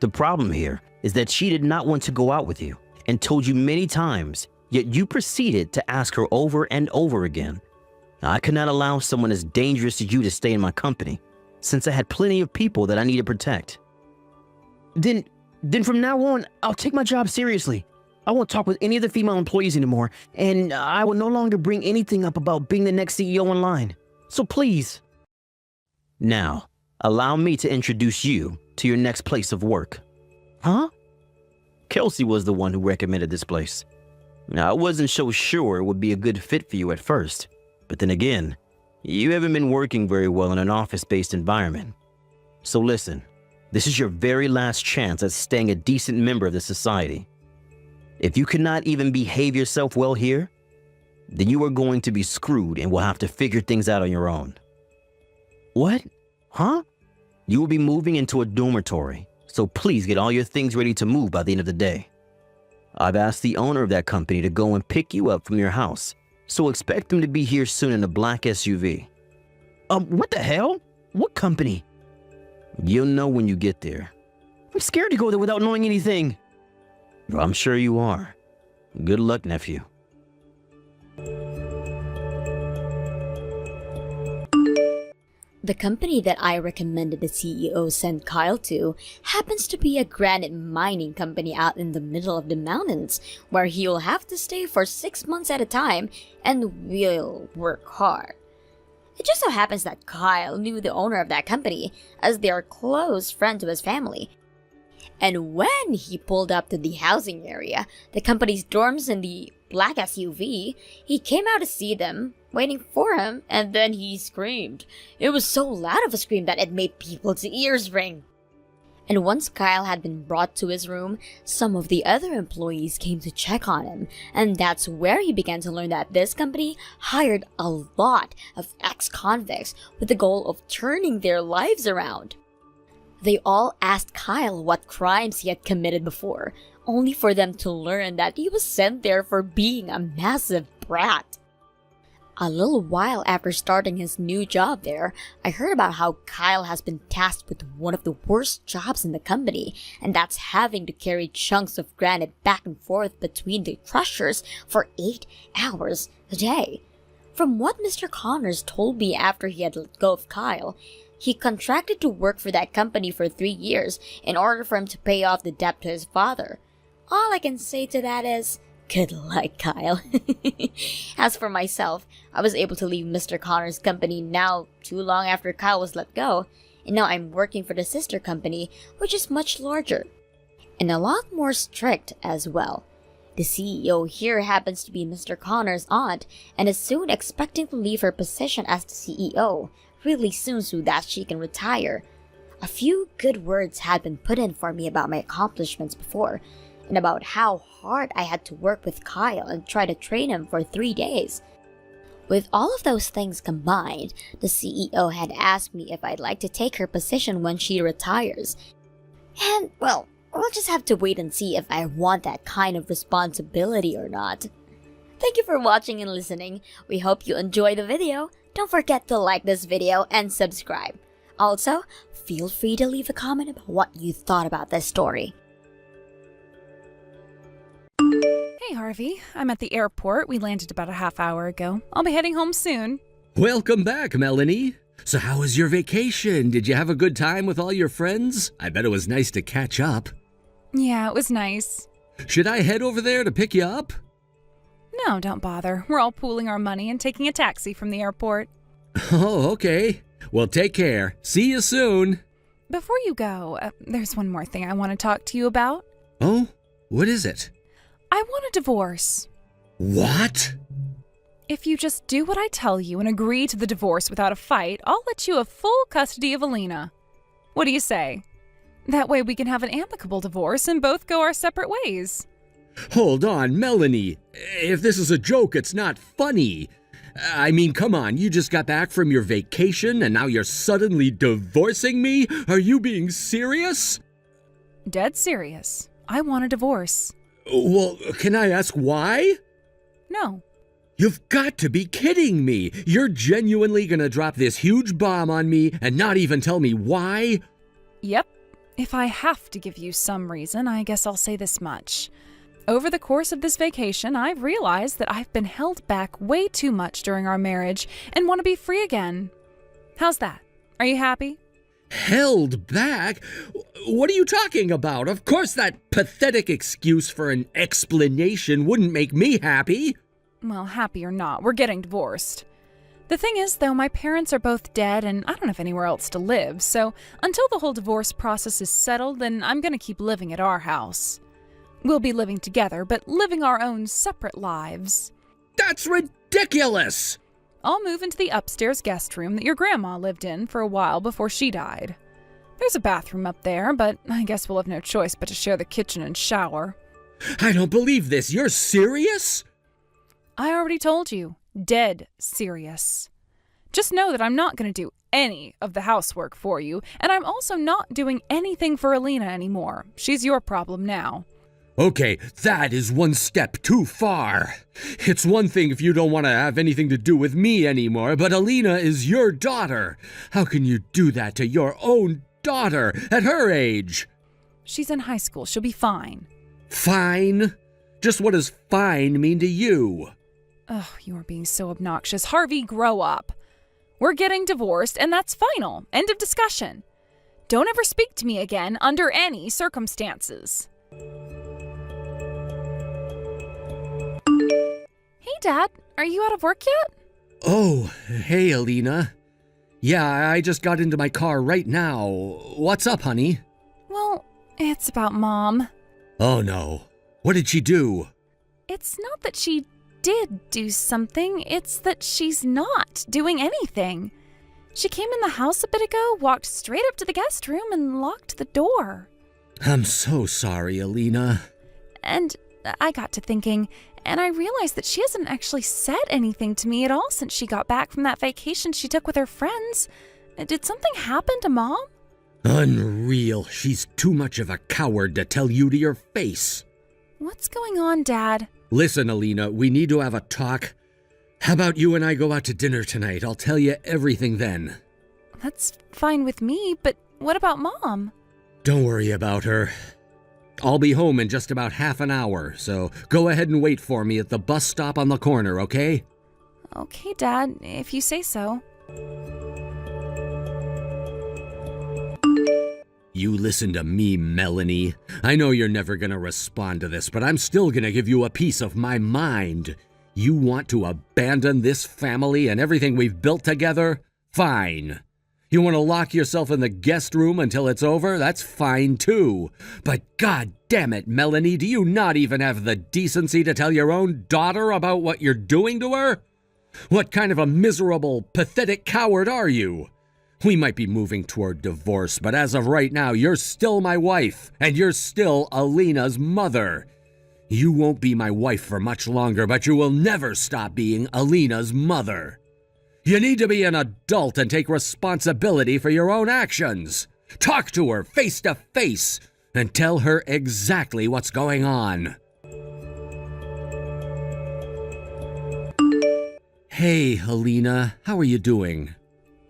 The problem here is that she did not want to go out with you and told you many times, yet you proceeded to ask her over and over again. I could not allow someone as dangerous as you to stay in my company, since I had plenty of people that I need to protect. Then from now on, I'll take my job seriously. I won't talk with any of the female employees anymore, and I will no longer bring anything up about being the next CEO in line. So please. Now, allow me to introduce you to your next place of work. Huh? Kelsey was the one who recommended this place. Now, I wasn't so sure it would be a good fit for you at first, but then again, you haven't been working very well in an office-based environment. So listen, this is your very last chance at staying a decent member of the society. If you cannot even behave yourself well here, then you are going to be screwed and will have to figure things out on your own. What? Huh? You will be moving into a dormitory, so please get all your things ready to move by the end of the day. I've asked the owner of that company to go and pick you up from your house, so expect them to be here soon in a black SUV. What the hell? What company? You'll know when you get there. I'm scared to go there without knowing anything. I'm sure you are. Good luck, nephew. The company that I recommended the CEO send Kyle to happens to be a granite mining company out in the middle of the mountains, where he'll have to stay for 6 months at a time and will work hard. It just so happens that Kyle knew the owner of that company, as they are close friends to his family. And when he pulled up to the housing area, the company's dorms in the black SUV, he came out to see them, waiting for him, and then he screamed. It was so loud of a scream that it made people's ears ring. And once Kyle had been brought to his room, some of the other employees came to check on him, and that's where he began to learn that this company hired a lot of ex-convicts with the goal of turning their lives around. They all asked Kyle what crimes he had committed before, only for them to learn that he was sent there for being a massive brat. A little while after starting his new job there, I heard about how Kyle has been tasked with one of the worst jobs in the company, and that's having to carry chunks of granite back and forth between the crushers for 8 hours a day. From what Mr. Connors told me after he had let go of Kyle, he contracted to work for that company for 3 years in order for him to pay off the debt to his father. All I can say to that is, good luck, Kyle. As for myself, I was able to leave Mr. Connor's company now too long after Kyle was let go, and now I'm working for the sister company, which is much larger, and a lot more strict as well. The CEO here happens to be Mr. Connor's aunt, and is soon expecting to leave her position as the CEO, really soon so that she can retire. A few good words had been put in for me about my accomplishments before, and about how hard I had to work with Kyle and try to train him for 3 days. With all of those things combined, the CEO had asked me if I'd like to take her position when she retires. And, well, we'll just have to wait and see if I want that kind of responsibility or not. Thank you for watching and listening. We hope you enjoyed the video. Don't forget to like this video and subscribe. Also, feel free to leave a comment about what you thought about this story. Hey, Harvey. I'm at the airport. We landed about a half hour ago. I'll be heading home soon. Welcome back, Melanie. So how was your vacation? Did you have a good time with all your friends? I bet it was nice to catch up. Yeah, it was nice. Should I head over there to pick you up? No, don't bother. We're all pooling our money and taking a taxi from the airport. Oh, okay. Well, take care. See you soon. Before you go, there's one more thing I want to talk to you about. Oh, what is it? I want a divorce. What? If you just do what I tell you and agree to the divorce without a fight, I'll let you have full custody of Alina. What do you say? That way we can have an amicable divorce and both go our separate ways. Hold on, Melanie. If this is a joke, it's not funny. I mean, come on, you just got back from your vacation and now you're suddenly divorcing me? Are you being serious? Dead serious. I want a divorce. Well, can I ask why? No. You've got to be kidding me. You're genuinely gonna drop this huge bomb on me and not even tell me why? Yep. If I have to give you some reason, I guess I'll say this much. Over the course of this vacation, I've realized that I've been held back way too much during our marriage and want to be free again. How's that? Are you happy? Held back? What are you talking about? Of course that pathetic excuse for an explanation wouldn't make me happy. Well, happy or not, we're getting divorced. The thing is, though, my parents are both dead and I don't have anywhere else to live, so until the whole divorce process is settled, then I'm gonna keep living at our house. We'll be living together, but living our own separate lives. That's ridiculous! I'll move into the upstairs guest room that your grandma lived in for a while before she died. There's a bathroom up there, but I guess we'll have no choice but to share the kitchen and shower. I don't believe this. You're serious? I already told you. Dead serious. Just know that I'm not going to do any of the housework for you, and I'm also not doing anything for Alina anymore. She's your problem now. Okay, that is one step too far. It's one thing if you don't want to have anything to do with me anymore, but Alina is your daughter. How can you do that to your own daughter at her age? She's in high school. She'll be fine. Fine? Just what does fine mean to you? Ugh, you are being so obnoxious. Harvey, grow up. We're getting divorced, and that's final. End of discussion. Don't ever speak to me again under any circumstances. Hey, Dad. Are you out of work yet? Oh, hey, Alina. Yeah, I just got into my car right now. What's up, honey? Well, it's about Mom. Oh, no. What did she do? It's not that she did do something, it's that she's not doing anything. She came in the house a bit ago, walked straight up to the guest room, and locked the door. I'm so sorry, Alina. And I got to thinking, and I realized that she hasn't actually said anything to me at all since she got back from that vacation she took with her friends. Did something happen to Mom? Unreal. She's too much of a coward to tell you to your face. What's going on, Dad? Listen, Alina, we need to have a talk. How about you and I go out to dinner tonight? I'll tell you everything then. That's fine with me, but what about Mom? Don't worry about her. I'll be home in just about half an hour, so go ahead and wait for me at the bus stop on the corner, okay? Okay, Dad, if you say so. You listen to me, Melanie. I know you're never gonna respond to this, but I'm still gonna give you a piece of my mind. You want to abandon this family and everything we've built together? Fine. You want to lock yourself in the guest room until it's over? That's fine too. But god damn it, Melanie, do you not even have the decency to tell your own daughter about what you're doing to her? What kind of a miserable, pathetic coward are you? We might be moving toward divorce, but as of right now, you're still my wife, and you're still Alina's mother. You won't be my wife for much longer, but you will never stop being Alina's mother. You need to be an adult and take responsibility for your own actions. Talk to her face to face and tell her exactly what's going on. Hey, Alina, how are you doing?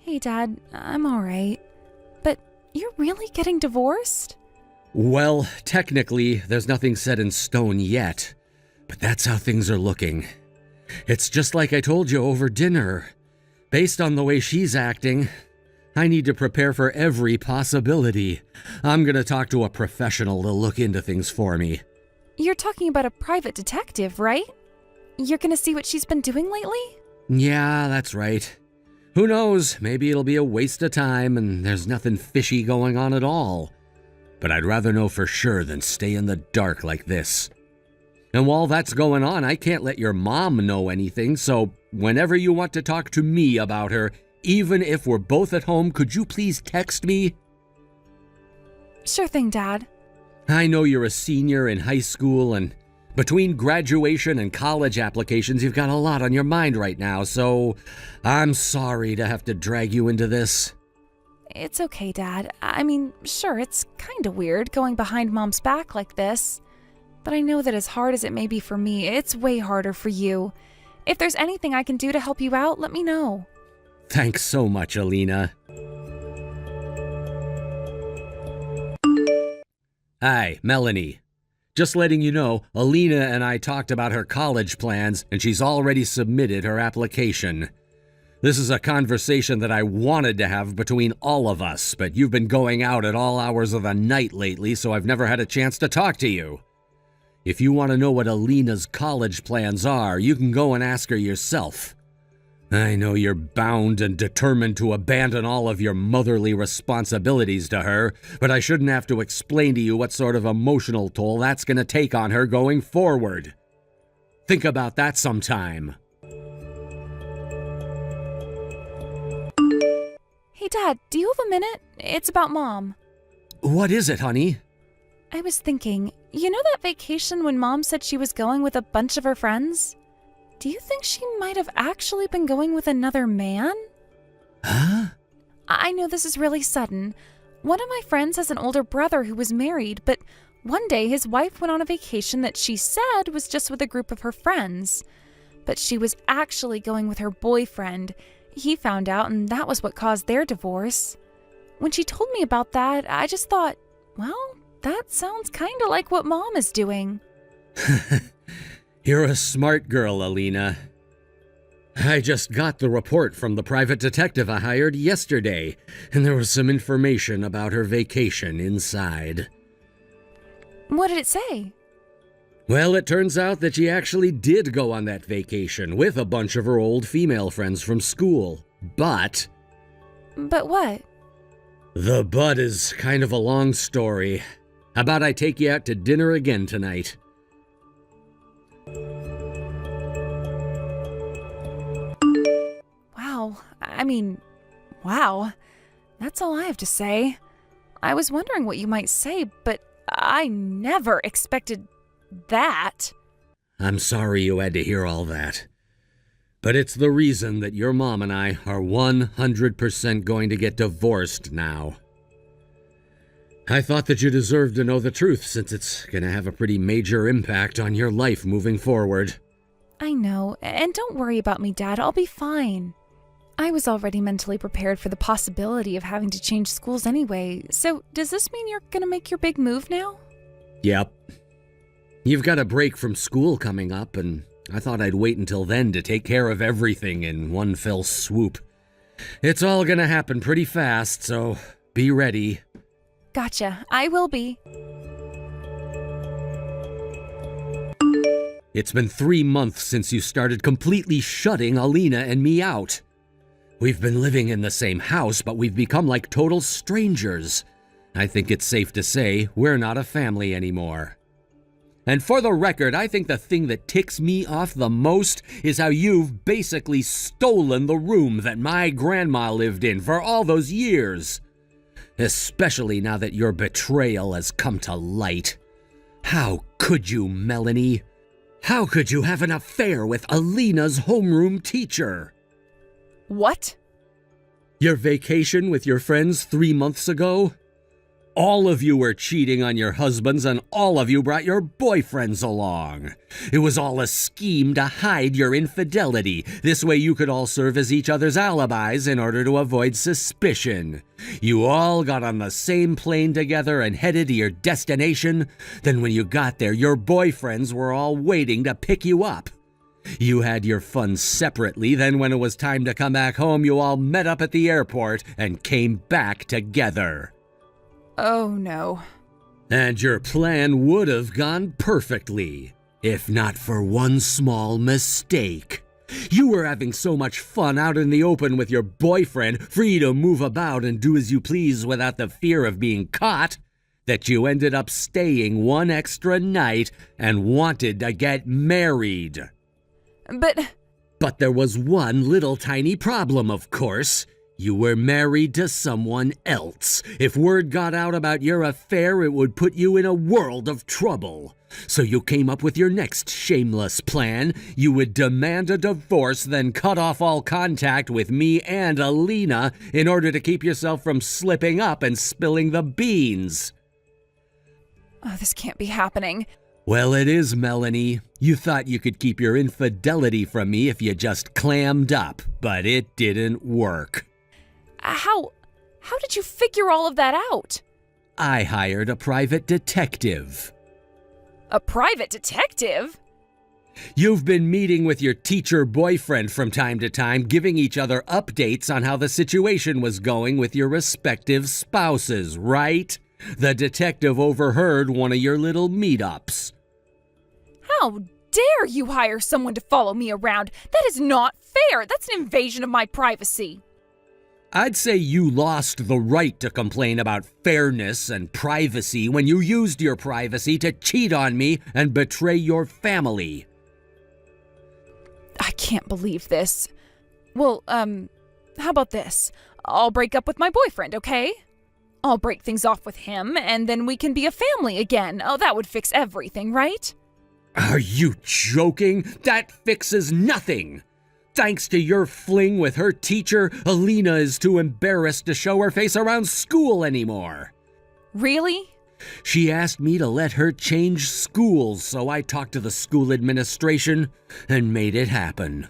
Hey, Dad, I'm all right. But you're really getting divorced? Well, technically, there's nothing set in stone yet, but that's how things are looking. It's just like I told you over dinner. Based on the way she's acting, I need to prepare for every possibility. I'm gonna talk to a professional to look into things for me. You're talking about a private detective, right? You're gonna see what she's been doing lately? Yeah, that's right. Who knows, maybe it'll be a waste of time and there's nothing fishy going on at all. But I'd rather know for sure than stay in the dark like this. And while that's going on, I can't let your mom know anything, so whenever you want to talk to me about her, even if we're both at home, could you please text me? Sure thing, Dad. I know you're a senior in high school, and between graduation and college applications, you've got a lot on your mind right now, so I'm sorry to have to drag you into this. It's okay, Dad. I mean, sure, it's kind of weird going behind Mom's back like this. But I know that as hard as it may be for me, it's way harder for you. If there's anything I can do to help you out, let me know. Thanks so much, Alina. Hi, Melanie. Just letting you know, Alina and I talked about her college plans, and she's already submitted her application. This is a conversation that I wanted to have between all of us, but you've been going out at all hours of the night lately, so I've never had a chance to talk to you. If you want to know what Alina's college plans are, you can go and ask her yourself. I know you're bound and determined to abandon all of your motherly responsibilities to her, but I shouldn't have to explain to you what sort of emotional toll that's going to take on her going forward. Think about that sometime. Hey, Dad, do you have a minute? It's about Mom. What is it, honey? I was thinking, you know that vacation when Mom said she was going with a bunch of her friends? Do you think she might have actually been going with another man? Huh? I know this is really sudden. One of my friends has an older brother who was married, but one day his wife went on a vacation that she said was just with a group of her friends. But she was actually going with her boyfriend. He found out, and that was what caused their divorce. When she told me about that, I just thought, well, that sounds kind of like what Mom is doing. You're a smart girl, Alina. I just got the report from the private detective I hired yesterday, and there was some information about her vacation inside. What did it say? Well, it turns out that she actually did go on that vacation with a bunch of her old female friends from school. But what? The but is kind of a long story. How about I take you out to dinner again tonight? Wow. That's all I have to say. I was wondering what you might say, but I never expected that. I'm sorry you had to hear all that. But it's the reason that your mom and I are 100% going to get divorced now. I thought that you deserved to know the truth since it's going to have a pretty major impact on your life moving forward. I know, and don't worry about me, Dad. I'll be fine. I was already mentally prepared for the possibility of having to change schools anyway, so does this mean you're going to make your big move now? Yep. You've got a break from school coming up, and I thought I'd wait until then to take care of everything in one fell swoop. It's all going to happen pretty fast, so be ready. Gotcha. I will be. It's been 3 months since you started completely shutting Alina and me out. We've been living in the same house, but we've become like total strangers. I think it's safe to say we're not a family anymore. And for the record, I think the thing that ticks me off the most is how you've basically stolen the room that my grandma lived in for all those years. Especially now that your betrayal has come to light. How could you, Melanie? How could you have an affair with Alina's homeroom teacher? What? Your vacation with your friends 3 months ago? All of you were cheating on your husbands and all of you brought your boyfriends along. It was all a scheme to hide your infidelity. This way you could all serve as each other's alibis in order to avoid suspicion. You all got on the same plane together and headed to your destination. Then when you got there, your boyfriends were all waiting to pick you up. You had your fun separately, then when it was time to come back home, you all met up at the airport and came back together. Oh no. And your plan would have gone perfectly, if not for one small mistake. You were having so much fun out in the open with your boyfriend, free to move about and do as you please without the fear of being caught, that you ended up staying one extra night and wanted to get married. But there was one little tiny problem, of course. You were married to someone else. If word got out about your affair, it would put you in a world of trouble. So you came up with your next shameless plan. You would demand a divorce, then cut off all contact with me and Alina in order to keep yourself from slipping up and spilling the beans. Oh, this can't be happening. Well, it is, Melanie. You thought you could keep your infidelity from me if you just clammed up, but it didn't work. How did you figure all of that out? I hired a private detective. A private detective? You've been meeting with your teacher boyfriend from time to time, giving each other updates on how the situation was going with your respective spouses, right? The detective overheard one of your little meetups. How dare you hire someone to follow me around? That is not fair. That's an invasion of my privacy. I'd say you lost the right to complain about fairness and privacy when you used your privacy to cheat on me and betray your family. I can't believe this. Well, how about this? I'll break up with my boyfriend, okay? I'll break things off with him, and then we can be a family again. Oh, that would fix everything, right? Are you joking? That fixes nothing. Thanks to your fling with her teacher, Alina is too embarrassed to show her face around school anymore. Really? She asked me to let her change schools, so I talked to the school administration and made it happen.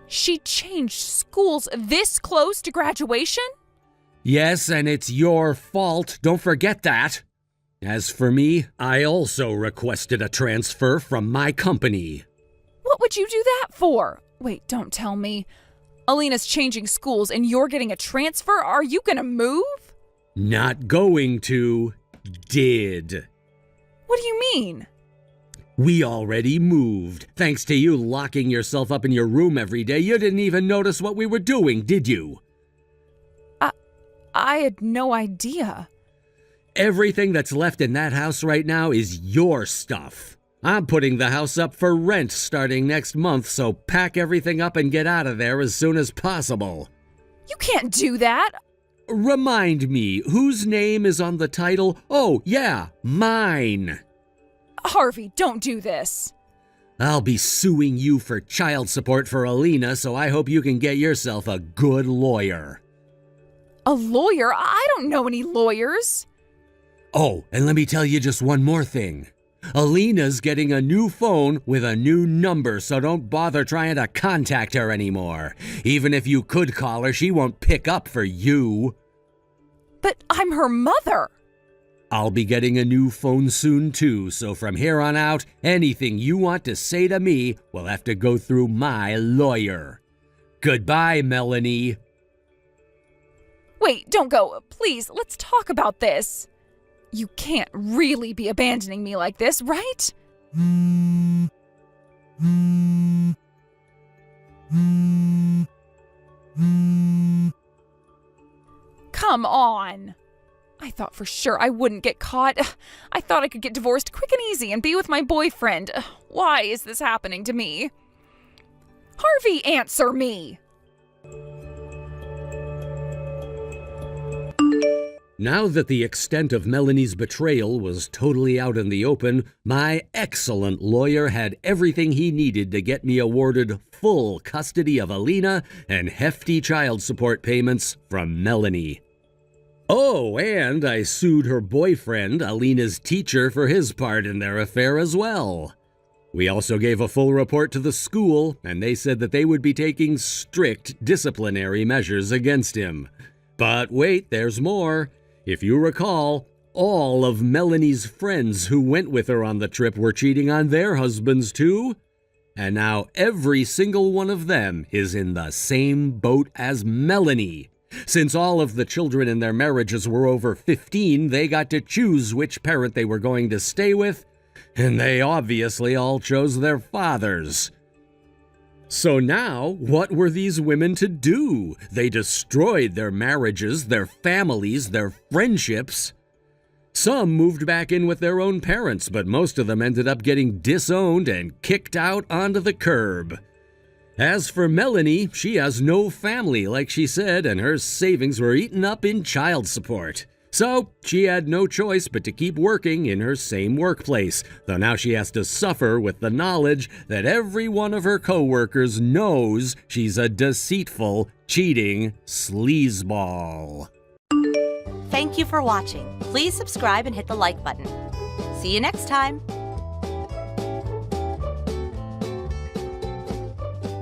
She changed schools this close to graduation? Yes, and it's your fault. Don't forget that. As for me, I also requested a transfer from my company. What would you do that for? Wait, don't tell me. Alina's changing schools and you're getting a transfer? Are you gonna move? Not going to. Did. What do you mean? We already moved. Thanks to you locking yourself up in your room every day, you didn't even notice what we were doing, did you? I had no idea. Everything that's left in that house right now is your stuff. I'm putting the house up for rent starting next month, so pack everything up and get out of there as soon as possible. You can't do that. Remind me, whose name is on the title? Oh, yeah, mine. Harvey, don't do this. I'll be suing you for child support for Alina, so I hope you can get yourself a good lawyer. A lawyer? I don't know any lawyers. Oh, and let me tell you just one more thing. Alina's getting a new phone with a new number, so don't bother trying to contact her anymore. Even if you could call her, she won't pick up for you. But I'm her mother. I'll be getting a new phone soon too, so from here on out, anything you want to say to me will have to go through my lawyer. Goodbye, Melanie. Wait, don't go. Please, let's talk about this. You can't really be abandoning me like this, right? Come on. I thought for sure I wouldn't get caught. I thought I could get divorced quick and easy and be with my boyfriend. Why is this happening to me? Harvey, answer me. Now that the extent of Melanie's betrayal was totally out in the open, my excellent lawyer had everything he needed to get me awarded full custody of Alina and hefty child support payments from Melanie. Oh, and I sued her boyfriend, Alina's teacher, for his part in their affair as well. We also gave a full report to the school, and they said that they would be taking strict disciplinary measures against him. But wait, there's more. If you recall, all of Melanie's friends who went with her on the trip were cheating on their husbands too. And now every single one of them is in the same boat as Melanie. Since all of the children in their marriages were over 15, they got to choose which parent they were going to stay with, and they obviously all chose their fathers. So now, what were these women to do? They destroyed their marriages, their families, their friendships. Some moved back in with their own parents, but most of them ended up getting disowned and kicked out onto the curb. As for Melanie, she has no family, like she said, and her savings were eaten up in child support. So she had no choice but to keep working in her same workplace, though now she has to suffer with the knowledge that every one of her coworkers knows she's a deceitful, cheating sleazeball. Thank you for watching. Please subscribe and hit the like button. See you next time.